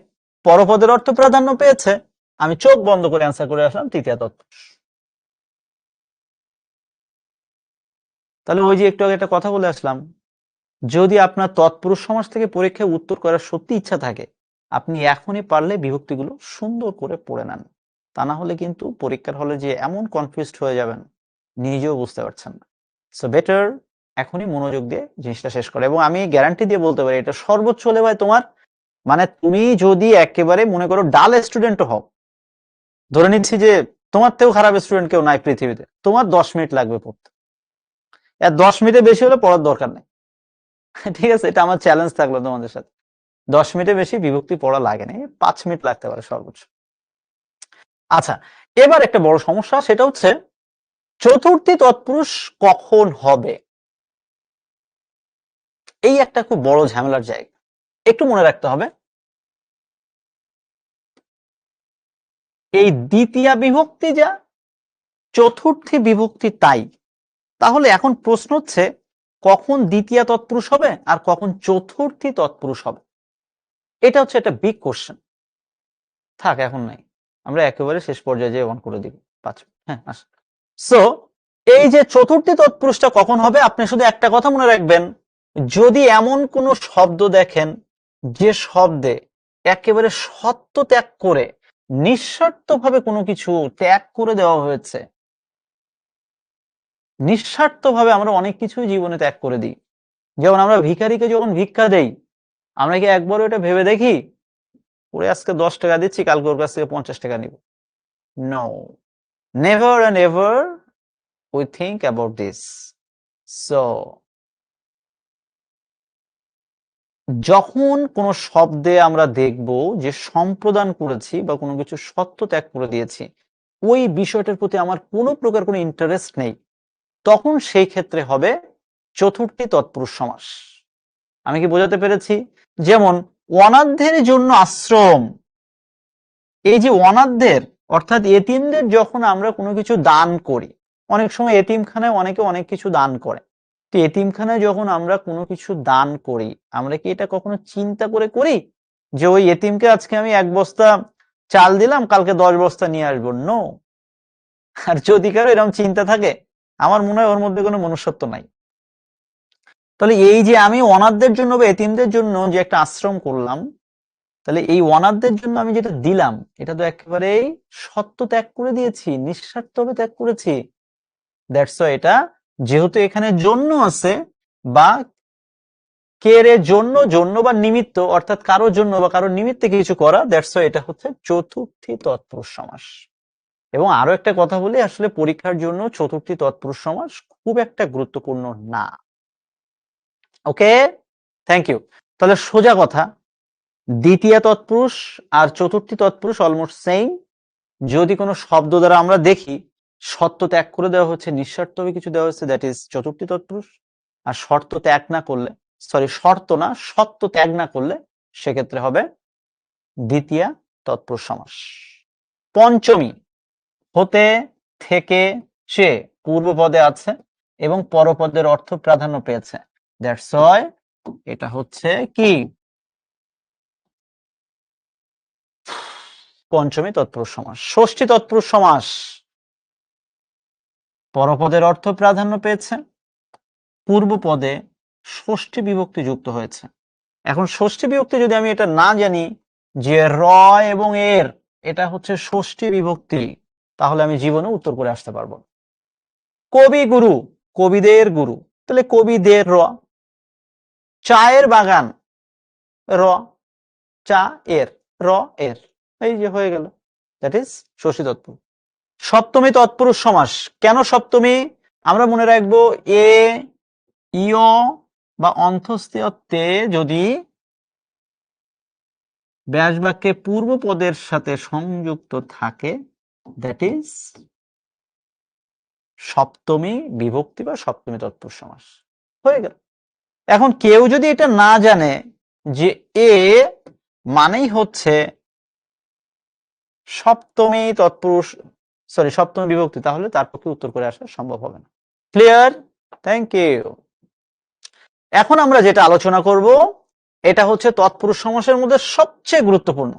পরপদের অর্থ প্রাধান্য পেয়েছে, আমি চোখ বন্ধ করে অ্যান্সার করে আসলাম তৃতীয় তৎপুরুষ। তাহলে ওই যে একটু আগে একটা কথা বলে আসলাম, যদি আপনার তৎপুরুষ সমাস থেকে পরীক্ষায় উত্তর করার সত্যি ইচ্ছা থাকে, আপনি এখনই পারলে বিভক্তিগুলো সুন্দর করে পড়ে নেন, তা না হলে কিন্তু পরীক্ষার হলে যে এমন কনফিউজড হয়ে যাবেন, নিজেও বুঝতে পারছেন না। সো বেটার এখনই মনোযোগ দিয়ে জিনিসটা শেষ করে। এবং আমি গ্যারান্টি দিয়ে বলতে পারি, এটা সর্বোচ্চ হলে ভাই তোমার, মানে তুমি যদি একেবারে মনে করো ডাল স্টুডেন্টও হও, ধরে নিচ্ছি যে তোমার থেকেও খারাপ স্টুডেন্ট কেউ নাই পৃথিবীতে, তোমার 10 মিনিট লাগবে পড়তে, আর 10 মিনিটের বেশি হলে পড়ার দরকার নেই। ঠিক আছে, এটা আমার চ্যালেঞ্জ থাকলো তোমাদের সাথে, 10 মিনিটের বেশি বিভক্তি পড়া লাগে না, 5 মিনিট লাগতে পারে সর্বোচ্চ। আচ্ছা, এবার একটা বড় সমস্যা, সেটা হচ্ছে চতুর্থী তৎপুরুষ কখন হবে, এই একটা খুব বড় ঝামেলার জায়গা। একটু মনে রাখতে হবে, এই দ্বিতীয় বিভক্তি যা, চতুর্থী বিভক্তি তাই। তাহলে এখন প্রশ্ন হচ্ছে, কখন দ্বিতীয় তৎপুরুষ হবে আর কখন চতুর্থী তৎপুরুষ হবে, এটা হচ্ছে একটা বিগ কোশ্চেন। থাক, এখন নাই, আমরা একেবারে শেষ পর্যায়ে যেয়ে অন করে দিব 5 মিনিট। হ্যাঁ, আসা। সো এই যে চতুর্থী তৎপুরুষটা কখন হবে, আপনি শুধু একটা কথা মনে রাখবেন, যদি এমন কোন শব্দ দেখেন যে শব্দে একেবারে সত্য ত্যাগ করে, নিঃস্বার্থভাবে কোনো কিছু ত্যাগ করে দেওয়া হয়েছে। নিঃস্বার্থভাবে আমরা অনেক কিছুই জীবনে ত্যাগ করে দিই, যেমন আমরা ভিখারিকে যখন ভিক্ষা দেই, আমরা কি একবারও এটা ভেবে দেখি ওরে আজকে 10 টাকা দিচ্ছি, কালকে ওর কাছ থেকে 50 টাকা নিব? No, never and ever we think about this. So যখন কোন শব্দে আমরা দেখব যে সম্প্রদান করেছি বা কোনো কিছু সত্য ত্যাগ করে দিয়েছি, ওই বিষয়টার প্রতি আমার কোনো প্রকার কোনো ইন্টারেস্ট নেই, তখন সেই ক্ষেত্রে হবে চতুর্থী তৎপুরুষ সমাস। আমি কি বোঝাতে পেরেছি? যেমন অনাথদের জন্য আশ্রম, এই যে অনাথদের অর্থাৎ এতিমদের যখন আমরা কোনো কিছু দান করি, অনেক সময় এতিমখানায় অনেকে অনেক কিছু দান করে, তো এতিমখানায় যখন আমরা কোনো কিছু দান করি, আমরা কি এটা কখনো চিন্তা করে করি যে ওই এতিমকে আজকে আমি 1 বস্তা চাল দিলাম, কালকে 10 বস্তা নিয়ে আসবো? নো। আর যদি কারো এরকম চিন্তা থাকে, আমার মনে হয় ওর মধ্যে কোনো মনুষ্যত্ব নাই। তাহলে এই যে আমি অনাথদের জন্য বা এতিমদের জন্য যে একটা আশ্রম করলাম, তাহলে এই অনাথদের জন্য আমি যেটা দিলাম এটা তো একেবারেই সত্য ত্যাগ করে দিয়েছি, নিঃস্বার্থভাবে ত্যাগ করেছি। দ্যাটস ওয়াই এটা যেহেতু এখানে জন্য আছে বা কের জন্য, জন্য বা নিমিত্ত, অর্থাৎ কারোর জন্য বা কারোর নিমিত্তে কিছু করা, দ্যাটস ওয়াই এটা হচ্ছে চতুর্থী তৎপুরুষ সমাস। এবং আরো একটা কথা বলি, আসলে পরীক্ষার জন্য চতুর্থী তৎপুরুষ সমাস খুব একটা গুরুত্বপূর্ণ না। ওকে, থ্যাংক ইউ। তাহলে সোজা কথা, দ্বিতীয় তৎপুরুষ আর চতুর্থী তৎপুরুষ অলমোস্ট সেম। যদি কোনো শব্দ দ্বারা আমরা দেখি সত্য ত্যাগ করে দেওয়া হচ্ছে, নিঃস্বার্থভাবে কিছু দেওয়া হচ্ছে, দ্যাট ইজ চতুর্থী তৎপুরুষ। আর শর্ত ত্যাগ না করলে, শর্ত না, সত্য ত্যাগ না করলে সেক্ষেত্রে হবে দ্বিতীয় তৎপুরুষ সমাস। পঞ্চমী, হতে, থেকে, সে পূর্বপদে আছে এবং পরপদের অর্থ প্রাধান্য পেয়েছে, দ্যাটস ওয়াই এটা হচ্ছে কি পঞ্চমী তৎপুরুষ সমাস। ষষ্ঠী তৎপুরুষ সমাস, পরপদের অর্থ প্রাধান্য পেয়েছে, পূর্বপদে ষষ্ঠী বিভক্তি যুক্ত হয়েছে। এখন ষষ্ঠী বিভক্তি যদি আমি এটা না জানি যে র এবং এর এটা হচ্ছে ষষ্ঠী বিভক্তি, তাহলে আমি জীবনে উত্তর করে আসতে পারবো। কবি গুরু, কবিদের গুরু, তাহলে কবিদের র। চায়ের বাগান, র, চা এর, র এর, এই যে হয়ে গেল, দ্যাট ইজ ষষ্ঠী তৎপুরুষ। সপ্তমী তৎপুরুষ সমাস, কেন সপ্তমী? আমরা মনে রাখবো এ, ইয় বা অন্ত্যেষ্টিতে যদি ব্যাস বাক্যে পূর্ব পদের সাথে সংযুক্ত থাকে, দ্যাট ইজ সপ্তমী বিভক্তি বা সপ্তমী তৎপুরুষ সমাস হয়ে গেল। এখন কেউ যদি এটা না জানে যে এ মানেই হচ্ছে সপ্তমী তৎপুরুষ, সপ্তমী বিভক্তি, তাহলে তার পক্ষে উত্তর করে আসা সম্ভব হবে না। ক্লিয়ার? Thank you. এখন আমরা যেটা আলোচনা করব এটা হচ্ছে তৎপুরুষ সমাসের মধ্যে সবচেয়ে গুরুত্বপূর্ণ,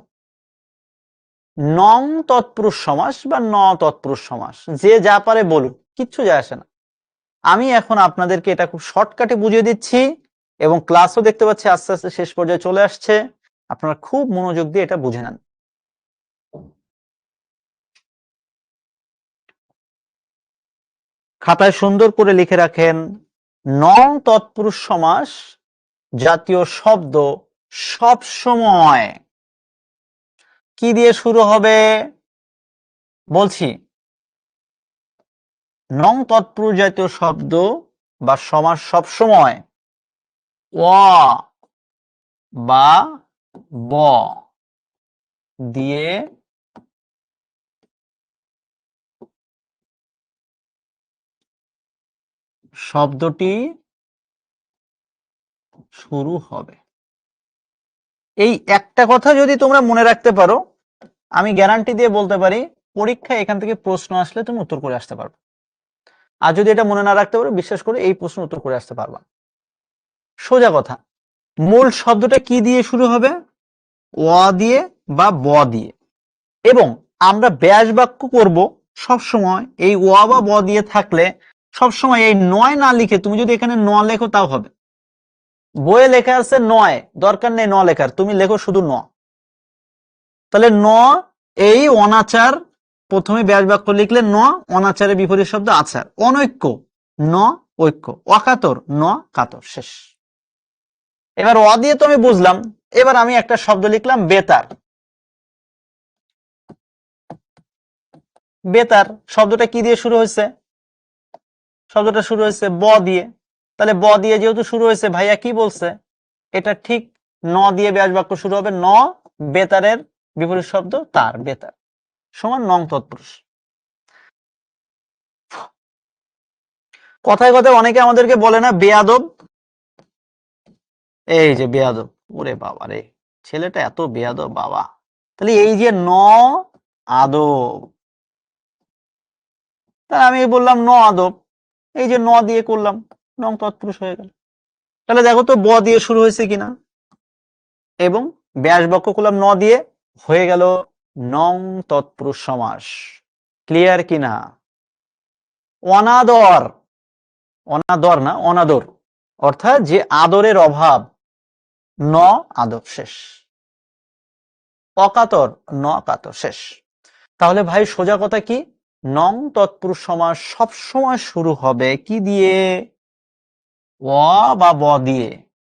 নং তৎপুরুষ সমাস বা ন তৎপুরুষ সমাস। যে যা পারে বলুক, কিচ্ছু যায় আসে না। আমি এখন আপনাদেরকে এটা খুব শর্টকাটে বুঝিয়ে দিচ্ছি এবং ক্লাসও দেখতে পাচ্ছি আস্তে আস্তে শেষ পর্যায়ে চলে আসছে। আপনারা খুব মনোযোগ দিয়ে এটা বুঝে নেন। খাতায় সুন্দর করে লিখে রাখেন, নং তৎপুরুষ সমাস জাতীয় শব্দ সব সময় কি দিয়ে শুরু হবে? বলছি, নং তৎপুরুষ জাতীয় শব্দ বা সমাস সব সময় অ বা ব দিয়ে শব্দটি শুরু হবে। এই একটা কথা যদি তোমরা মনে রাখতে পারো, আমি গ্যারান্টি দিয়ে বলতে পারি পরীক্ষায় এখান থেকে প্রশ্ন আসলে তুমি উত্তর করে আসতে পারবে। আর যদি এটা মনে না রাখতে পারো, বিশ্বাস করে এই প্রশ্ন উত্তর করে আসতে পারবা। সোজা কথা, মূল শব্দটা কি দিয়ে শুরু হবে? অ দিয়ে বা ব দিয়ে। এবং আমরা ব্যাস বাক্য করব সবসময় এই অ বা ব দিয়ে থাকলে সবসময় এই নয় না লিখে তুমি যদি এখানে ন লেখো তাও হবে। বইয়ে লেখা আছে নয়, দরকার নেই ন লেখার, তুমি লেখো শুধু ন। তাহলে ন, এই অনাচার, প্রথমে ব্যাস বাক্য লিখলে ন, অনাচারের বিপরীত শব্দ আচার, অনৈক্য ন ঐক্য, অকাতর ন কাতর, শেষ। এবার অ দিয়ে তো আমি বুঝলাম, এবার আমি একটা শব্দ লিখলাম বেতার। বেতার শব্দটা কি দিয়ে শুরু হয়েছে? শব্দটা শুরু হয়েছে ব দিয়ে। তাহলে ব দিয়ে যেহেতু শুরু হয়েছে, ভাইয়া কি বলছে? এটা ঠিক ন দিয়ে ব্যাস বাক্য শুরু হবে। ন, বেতারের বিপরীত শব্দ তার, বেতার সমান নং তৎপুরুষ। কথায় কথায় অনেকে আমাদেরকে বলে না বেয়াদব, এই যে বেয়াদব, ওরে বাবা রে, ছেলেটা এত বেয়াদব বাবা। তাহলে এই যে ন আদব, তাহলে আমি বললাম ন আদব, এই যে ন দিয়ে করলাম, নং তৎপুরুষ হয়ে গেল। তাহলে দেখো তো ব দিয়ে শুরু হয়েছে কিনা, এবং ব্যাস বাক্য করলাম ন দিয়ে, হয়ে গেল নং তৎপুরুষ সমাস। ক্লিয়ার কিনা? অনাদর, অনাদর না অনাদর, অর্থাৎ যে আদরের অভাব, ন আদর শেষ। অকাতর, ন কাতর শেষ। তাহলে ভাই সোজা কথা কি, নং তৎপুরুষ সমাস সবসময় শুরু হবে কি দিয়ে, অ বা ব দিয়ে,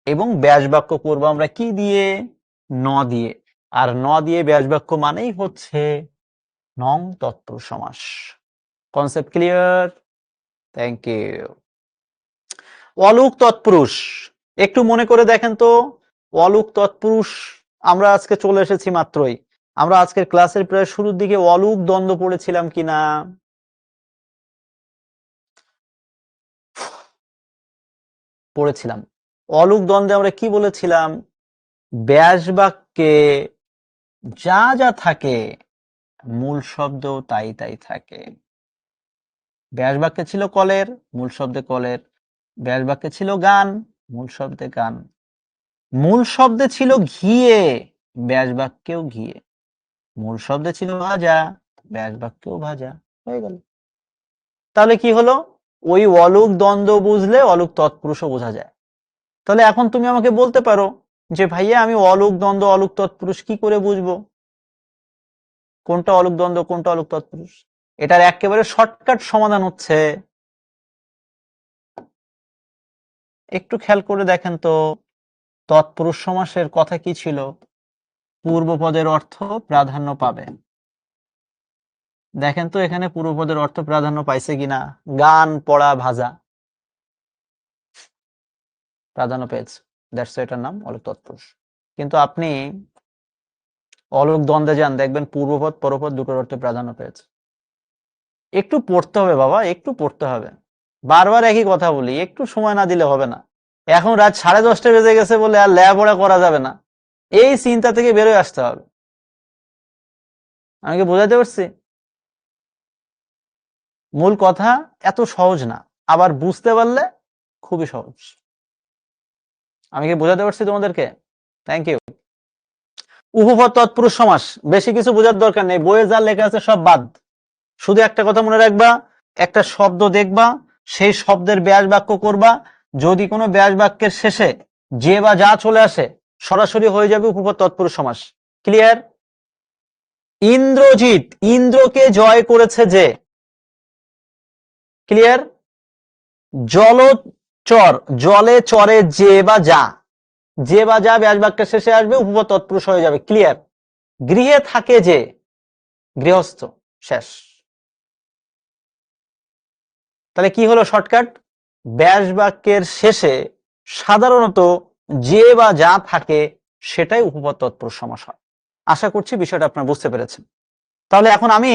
এবং ব্যাস বাক্য করবো আমরা কি দিয়ে, ন দিয়ে। আর ন দিয়ে ব্যাস বাক্য মানেই হচ্ছে নং তৎপুরুষ সমাস। Concept clear? Thank you. অলুক তৎপুরুষ, একটু মনে করে দেখেন তো, অলুক তৎপুরুষ আমরা আজকে চলে এসেছি মাত্রই। আমরা আজকের ক্লাসের প্রায় শুরুর দিকে অলুক দ্বন্দ্ব পড়েছিলাম কিনা? পড়েছিলাম। অলুক দ্বন্দ্বে আমরা কি বলেছিলাম, ব্যাস বাক্যে যা যা থাকে মূল শব্দ তাই তাই থাকে। ব্যাস বাক্যে ছিল কলের, মূল শব্দে কলের। ব্যাস বাক্যে ছিল গান, মূল শব্দে গান। মূল শব্দে ছিল ঘিয়ে, ব্যাস বাক্যেও ঘিয়ে। মূল শব্দে ছিল ভাজা, ব্যাস বাক্যেও ভাজা। হয়ে গেল। তাহলে কি হলো, ওই অলুক দ্বন্দ্ব বুঝলে অলুক তৎপুরুষও বোঝা যায়। তাহলে এখন তুমি আমাকে বলতে পারো যে ভাইয়া আমি অলুক দ্বন্দ্ব অলুক তৎপুরুষ কি করে বুঝবো, কোনটা অলুক দ্বন্দ্ব কোনটা অলুক তৎপুরুষ? এটার একেবারে শর্টকাট সমাধান হচ্ছে, একটু খেয়াল করে দেখেন তো, তৎপুরুষ সমাসের কথা কি ছিল, পূর্বপদের অর্থ প্রাধান্য পাবে। দেখেন তো এখানে পূর্বপদের অর্থ প্রাধান্য পাইছে কিনা। গান, পড়া, ভাজা প্রাধান্য পেয়েছে, দ্যাটস এটার নাম অলুক তৎপুরুষ। কিন্তু আপনি অলুক দ্বন্দ্বে যান, দেখবেন পূর্বপদ পরপদ দুটোর অর্থে প্রাধান্য পেয়েছে। একটু পড়তে হবে বাবা, একটু পড়তে হবে। বারবার একই কথা বলি, একটু সময় না দিলে হবে না। এখন রাত 10:30 বেজে গেছে বলে আর লেখাপড়া করা যাবে না, এই চিন্তা থেকে বেরোয় আসতে হবে। আমি কি বোঝাতে পারছি? মূল কথা এত সহজ না, আবার বুঝতে পারলে খুবই সহজ। আমি কি বোঝাতে পারছি তোমাদেরকে? Thank you. উপপদ তৎপুরুষ সমাস, বেশি কিছু বোঝার দরকার নেই, বইয়ে যা লেখা আছে সব বাদ। শুধু একটা কথা মনে রাখবা, একটা শব্দ দেখবা, সেই শব্দের ব্যাস বাক্য করবা, যদি কোনো ব্যাস বাক্যের শেষে যে বা যা চলে আসে সরাসরি হয়ে যাবে উপপদ তৎপুরুষ সমাস। ক্লিয়ার? ইন্দ্রজিৎ ইন্দ্রকে জয় করেছে যে। ক্লিয়ার? জলচর জলে চরে যে বা যা, যে বা যা ব্যাস বাক্যের শেষে আসবে উপপদ তৎপুরুষ হয়ে যাবে। ক্লিয়ার? গৃহে থাকে যে, গৃহস্থ, শেষ। তাহলে কি হলো শর্টকাট, ব্যাস বাক্যের শেষে সাধারণত যে বা যা থাকে সেটাই উপপদ তৎপুরুষ সমাস হয়। আশা করছি বিষয়টা আপনারা বুঝতে পেরেছেন। তাহলে এখন আমি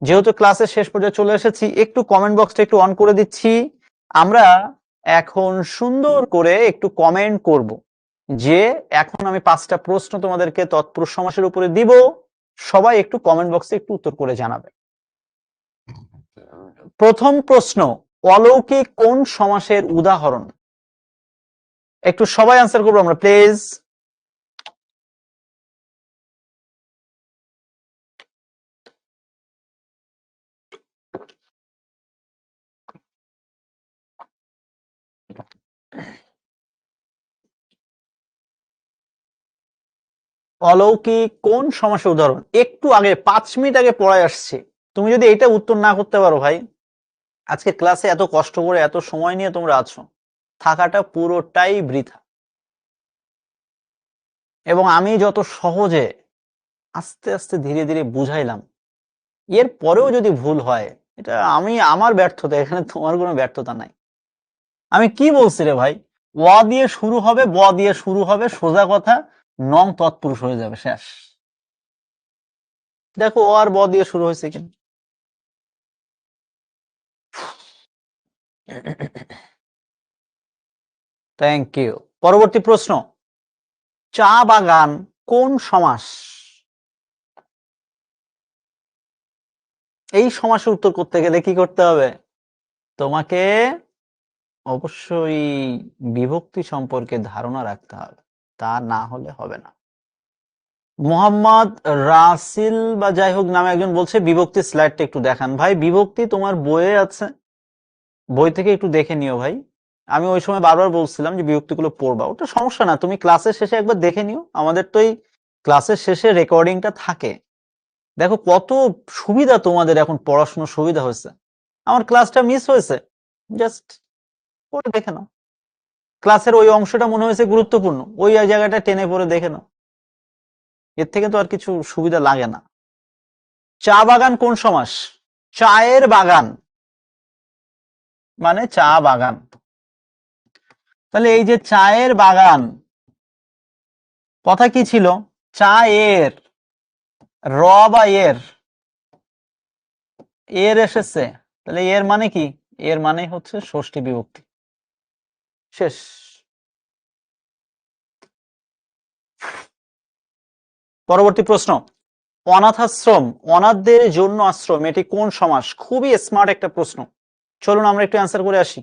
যেহেতু ক্লাসের শেষ পর্যায়ে চলে এসেছি, একটু কমেন্ট বক্সটা একটু অন করে দিচ্ছি। আমরা এখন সুন্দর করে একটু কমেন্ট করব, যে এখন আমি 5টা প্রশ্ন তোমাদেরকে তৎপুরুষ সমাসের উপরে দিব, সবাই একটু কমেন্ট বক্সে একটু উত্তর করে জানাবে। প্রথম প্রশ্ন, অলৌকিক কোন সমাসের উদাহরণ? একটু সবাই আনসার করবো আমরা প্লিজ। অলৌকিক কোন সমাসের উদাহরণ? একটু আগে 5 মিনিট আগে পড়ায় আসছে, তুমি যদি এটা উত্তর না করতে পারো ভাই, আজকে ক্লাসে এত কষ্ট করে এত সময় নিয়ে তোমরা আছো, থাকাটা পুরোটাই বৃথা। এবং আমি যত সহজে আস্তে আস্তে ধীরে ধীরে বুঝাইলাম, এর পরেও যদি ভুল হয়, এটা আমি আমার ব্যর্থতা, এখানে তোমার কোনো ব্যর্থতা নাই। আমি কি বলছি রে ভাই, ওয়া দিয়ে শুরু হবে, ব দিয়ে শুরু হবে, সোজা কথা নং তৎপুরুষ হয়ে যাবে, শেষ। দেখো ও আর ব দিয়ে শুরু হয়েছে কিনা। Thank you. পরবর্তী প্রশ্ন, চা বাগান কোন সমাস? এই সমাসের উত্তর করতে গেলে কি করতে হবে, তোমাকে অবশ্যই বিভক্তি সম্পর্কে ধারণা রাখতে হবে, তা না হলে হবে না। মোহাম্মদ রাসিল বা যাই হোক নামে একজন বলছে বিভক্তি স্লাইডটা একটু দেখান। ভাই বিভক্তি তোমার বইয়ে আছে, বই থেকে একটু দেখে নিও ভাই। আমি ওই সময় বারবার বলছিলাম যে বিভক্তিগুলো পড়বা, ওটা সমস্যা না, তুমি ক্লাসের শেষে একবার দেখে নিও। আমাদের তো এই ক্লাসের শেষে রেকর্ডিংটা থাকে। দেখো কত সুবিধা তোমাদের, এখন পড়াশোনার সুবিধা হয়েছে। আমার ক্লাসটা মিস হয়েছে, জাস্ট ওটা দেখে নাও। ক্লাসের ওই অংশটা মনে হয়েছে গুরুত্বপূর্ণ, ওই জায়গাটা টেনে পড়ে দেখে নাও। এর থেকে তো আর কিছু সুবিধা লাগে না। চা বাগান কোন সমাস? চায়ের বাগান মানে চা বাগান। তাহলে এই যে চায়ের বাগান, কথা কি ছিল? চা এর, র বা এর এসেছে, তাহলে এর মানে কি? এর মানে হচ্ছে ষষ্ঠী বিভক্তি। শেষ। পরবর্তী প্রশ্ন, অনাথাশ্রম, অনাথদের জন্য আশ্রম, এটি কোন সমাস? খুবই স্মার্ট একটা প্রশ্ন। চলুন আমরা একটু অ্যান্সার করে আসি।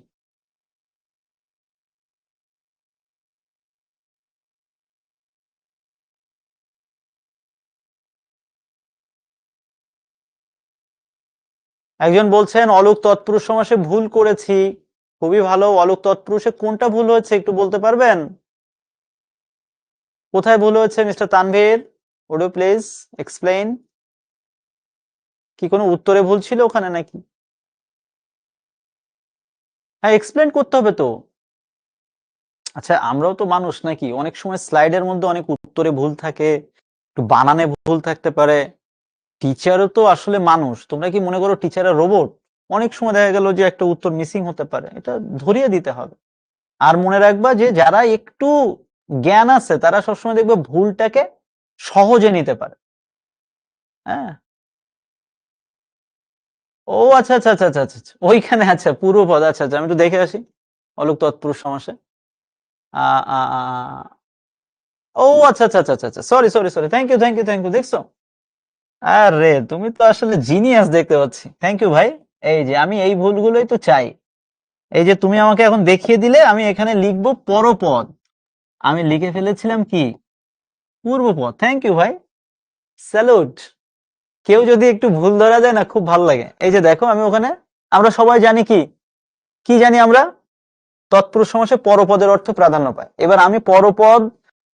একজন বলছেন অলুক তৎপুরুষ সমাসে ভুল করেছি। খুবই ভালো। অলুক তৎপুরুষে কোনটা ভুল হয়েছে একটু বলতে পারবেন? কোথায় ভুল হয়েছে mister Tanvir? Would you please explain. কি কোনো উত্তরে ভুল ছিল ওখানে নাকি? হ্যাঁ, এক্সপ্লেন করতে হবে তো। আচ্ছা, আমরাও তো মানুষ নাকি, অনেক সময় স্লাইডের মধ্যে অনেক উত্তরে ভুল থাকে, একটু বানানে ভুল থাকতে পারে। টিচারও তো আসলে মানুষ। তোমরা কি মনে করো টিচাররা রোবট? অনেক সময় দেখা গেল যে একটা উত্তর মিসিং হতে পারে, এটা ধরিয়ে দিতে হবে। আর মনে রাখবা যে যারা একটু জ্ঞান আছে তারা সবসময় দেখবে ভুলটাকে সহজে নিতে পারে। হ্যাঁ। ও আচ্ছা আচ্ছা আচ্ছা আচ্ছা আচ্ছা, ওইখানে আচ্ছা পূর্বপদ, আচ্ছা আচ্ছা, আমি একটু দেখে আসি। অলুক তৎপুরুষ সমাসে ও আচ্ছা আচ্ছা আচ্ছা আচ্ছা, sorry sorry sorry, thank you thank you thank you. দেখছো, আরে তুমি তো আসলে জিনিয়াস দেখতে পাচ্ছি। থ্যাংক ইউ ভাই। এই যে আমি এই ভুলগুলোই তো চাই। এই যে তুমি আমাকে এখন দেখিয়ে দিলে, আমি এখানে লিখবো পরপদ, আমি লিখে ফেলেছিলাম কি পূর্বপদ। থ্যাংক ইউ ভাই, স্যালুট। কেউ যদি একটু ভুল ধরা যায় না, খুব ভালো লাগে। এই যে দেখো আমি ওখানে, আমরা সবাই জানি কি কি জানি আমরা, তৎপুরুষ সমাসে পরপদের অর্থ প্রাধান্য পায়। এবার আমি পরপদ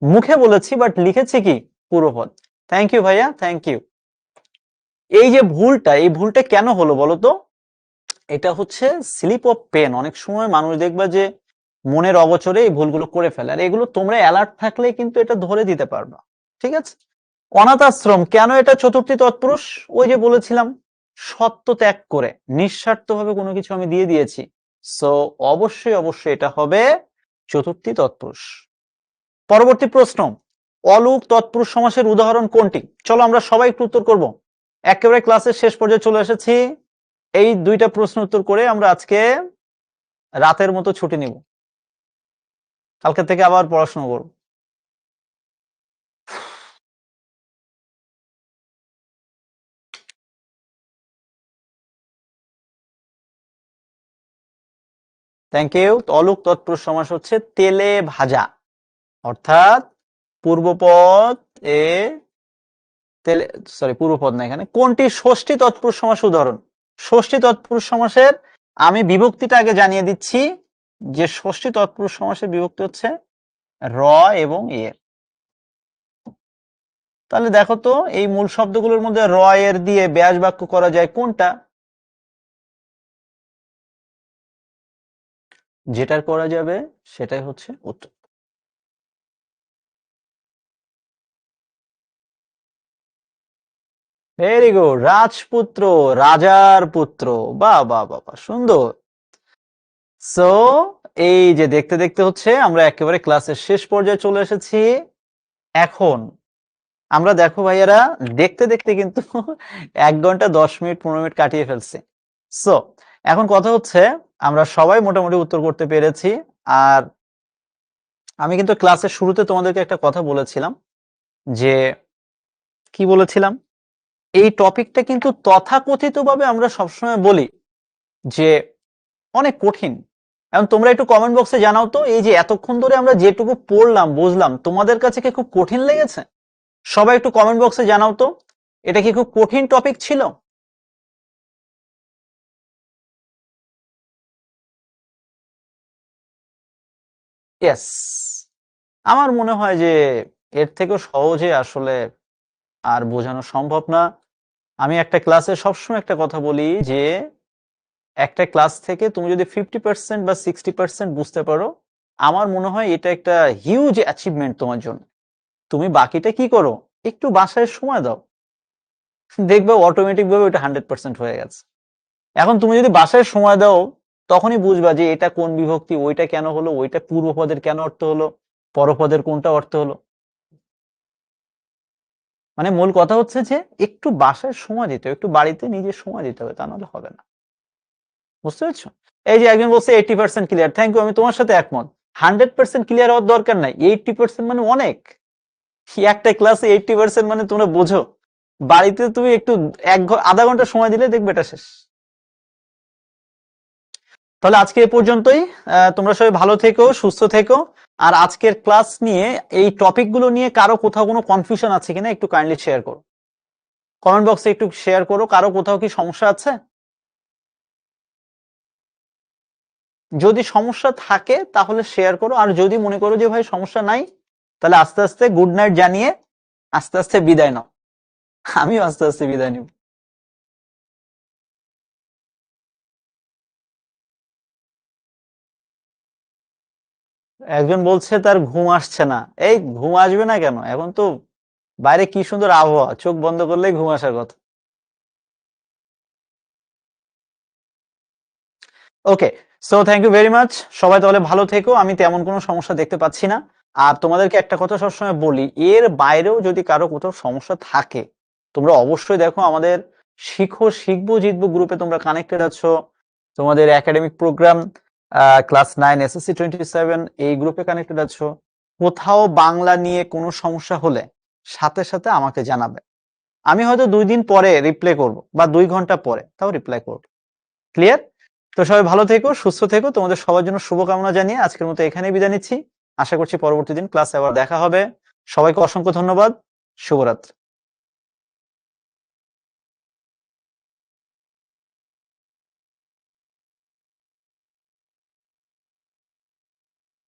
মুখে বলেছি, বাট লিখেছি কি পূর্বপদ। থ্যাংক ইউ ভাইয়া, থ্যাংক ইউ। এই যে ভুলটা, এই ভুলটা কেন হলো বলো তো? এটা হচ্ছে স্লিপ অফ পেন। অনেক সময় মানুষ দেখবা যে মনের অগোচরে এই ভুলগুলো করে ফেলে, আর এগুলো তোমরা অ্যালার্ট থাকলে কিন্তু এটা ধরে দিতে পারবা। ঠিক আছে। অনাথ আশ্রম কেন এটা চতুর্থী তৎপুরুষ? ওই যে বলেছিলাম, সত্য ত্যাগ করে নিঃস্বার্থভাবে কোনো কিছু আমি দিয়ে দিয়েছি। সো অবশ্যই অবশ্যই এটা হবে চতুর্থী তৎপুরুষ। পরবর্তী প্রশ্ন, অলুক তৎপুরুষ সমাসের উদাহরণ কোনটি? চলো আমরা সবাই একটু উত্তর করব। একেবারে ক্লাসের শেষ পর্যায়ে চলে এসেছি। এই দুইটা প্রশ্ন উত্তর করে আমরা আজকে রাতের মতো ছুটি নিব, কালকে থেকে আবার পড়াশোনা করব। Thank you. অলুক তৎপুরুষ সমাস হচ্ছে তেলে ভাজা, অর্থাৎ পূর্বপদ এ তেলে, সরি পূর্বপদ না, এখানে কোনটি ষষ্ঠী তৎপুরুষ সমাস উদাহরণ? ষষ্ঠী তৎপুরুষ সমাসের আমি বিভক্তিটা আগে জানিয়ে দিচ্ছি, যে ষষ্ঠী তৎপুরুষ সমাসের বিভক্তি হচ্ছে র এবং এর। তাহলে দেখো তো এই মূল শব্দগুলোর মধ্যে র এর দিয়ে ব্যাস বাক্য করা যায় কোনটা? যেটার করা যাবে সেটাই হচ্ছে উত্তর। ভেরি গুড, রাজপুত্র, রাজার পুত্র। বাহ বাহ বাহ বাহ, সুন্দর। সো এই যে দেখতে দেখতে হচ্ছে আমরা একেবারে ক্লাসের শেষ পর্যায়ে চলে এসেছি। এখন আমরা দেখো ভাইয়ারা, দেখতে দেখতে কিন্তু 1 ঘন্টা 10 মিনিট 15 মিনিট কাটিয়ে ফেলছি। সো এখন কথা হচ্ছে, আমরা সবাই মোটামুটি উত্তর করতে পেরেছি। আর আমি কিন্তু ক্লাসের শুরুতে তোমাদেরকে একটা কথা বলেছিলাম, যে কি বলেছিলাম, এই টপিকটা কিন্তু তথাকথিতভাবে আমরা সবসময় বলি যে অনেক কঠিন। এখন তোমরা একটু কমেন্ট বক্সে জানাও তো, এই যে এতক্ষণ ধরে আমরা যেটুকু পড়লাম বুঝলাম, তোমাদের কাছে কি খুব কঠিন লেগেছে? সবাই একটু কমেন্ট বক্সে জানাও তো, এটা কি খুব কঠিন টপিক ছিল? ইয়েস, আমার মনে হয় যে এর থেকেও সহজে আসলে আর বোঝানো সম্ভব না। আমি একটা ক্লাসে সবসময় একটা কথা বলি যে একটা ক্লাস থেকে তুমি যদি 50% বা 60% বুঝতে পারো, আমার মনে হয় এটা একটা হিউজ অ্যাচিভমেন্ট তোমার জন্য। তুমি বাকিটা কি করো, একটু বাসায় সময় দাও, দেখবে অটোমেটিক ভাবে ওটা 100% হয়ে গেছে। এখন তুমি যদি বাসায় সময় দাও, তখনই বুঝবা যে এটা কোন বিভক্তি, ওইটা কেন হলো, ওইটা পূর্বপদের কেন অর্থ হলো, পরপদের কোনটা অর্থ হলো। মানে মূল কথা হচ্ছে যে একটু বাসায় সময় দিতে হবে, একটু বাড়িতে নিজের সময় দিতে হবে, তা নাহলে হবে না। বুঝতে পেরেছো? এই যে একজন বলছে 80% ক্লিয়ার, থ্যাংক ইউ, আমি তোমার সাথে একমত। 100% ক্লিয়ার হওয়ার দরকার নাই, 80% মানে অনেক। একটা ক্লাসে 80% মানে তোমরা বোঝো, বাড়িতে তুমি একটু আধা ঘন্টা সময় দিলে দেখবে এটা শেষ। তাহলে আজকে এ পর্যন্তই। তোমরা সবাই ভালো থেকো, সুস্থ থেকো। আর আজকের ক্লাস নিয়ে এই টপিকগুলো নিয়ে কারো কোথাও কোনো কনফিউশন আছে কিনা একটু কাইন্ডলি শেয়ার করো, কমেন্ট বক্সে একটু শেয়ার করো, কারো কোথাও কি সমস্যা আছে। যদি সমস্যা থাকে তাহলে শেয়ার করো, আর যদি মনে করো যে ভাই সমস্যা নাই, তাহলে আস্তে আস্তে গুড নাইট জানিয়ে আস্তে আস্তে বিদায় নাও। আমিও আস্তে আস্তে বিদায় নিব। একজন বলছে তার ঘুম আসছে না। এই ঘুম আসবে না কেন, এখন তো বাইরে কি সুন্দর আবহাওয়া, চোখ বন্ধ করলেই ঘুম আসার কথা। Okay, so thank you very much. সবাই তাহলে ভালো থেকো, আমি তেমন কোনো সমস্যা দেখতে পাচ্ছি না। আর তোমাদেরকে একটা কথা সবসময় বলি, এর বাইরেও যদি কারো কোথাও সমস্যা থাকে, তোমরা অবশ্যই দেখো আমাদের শিখো শিখবো জিতবো গ্রুপে তোমরা কানেক্টেড আছো। তোমাদের একাডেমিক প্রোগ্রাম ক্লাস 9 SSC 27 এই গ্রুপে কানেক্টেড আছো। কোথাও বাংলা নিয়ে কোনো সমস্যা হলে সাথে সাথে আমাকে জানাবে। আমি হয়তো 2 দিন পরে রিপ্লাই করব বা 2 ঘন্টা পরে, তাও রিপ্লাই করব। ক্লিয়ার? তো সবাই ভালো থেকো, সুস্থ থেকো, তোমাদের সবার জন্য শুভকামনা জানিয়ে আজকের মতো এখানেই বিদায় নিচ্ছি। আশা করছি পরবর্তী দিন ক্লাসে আবার দেখা হবে। সবাইকে অসংখ্য ধন্যবাদ। শুভরাত্রি।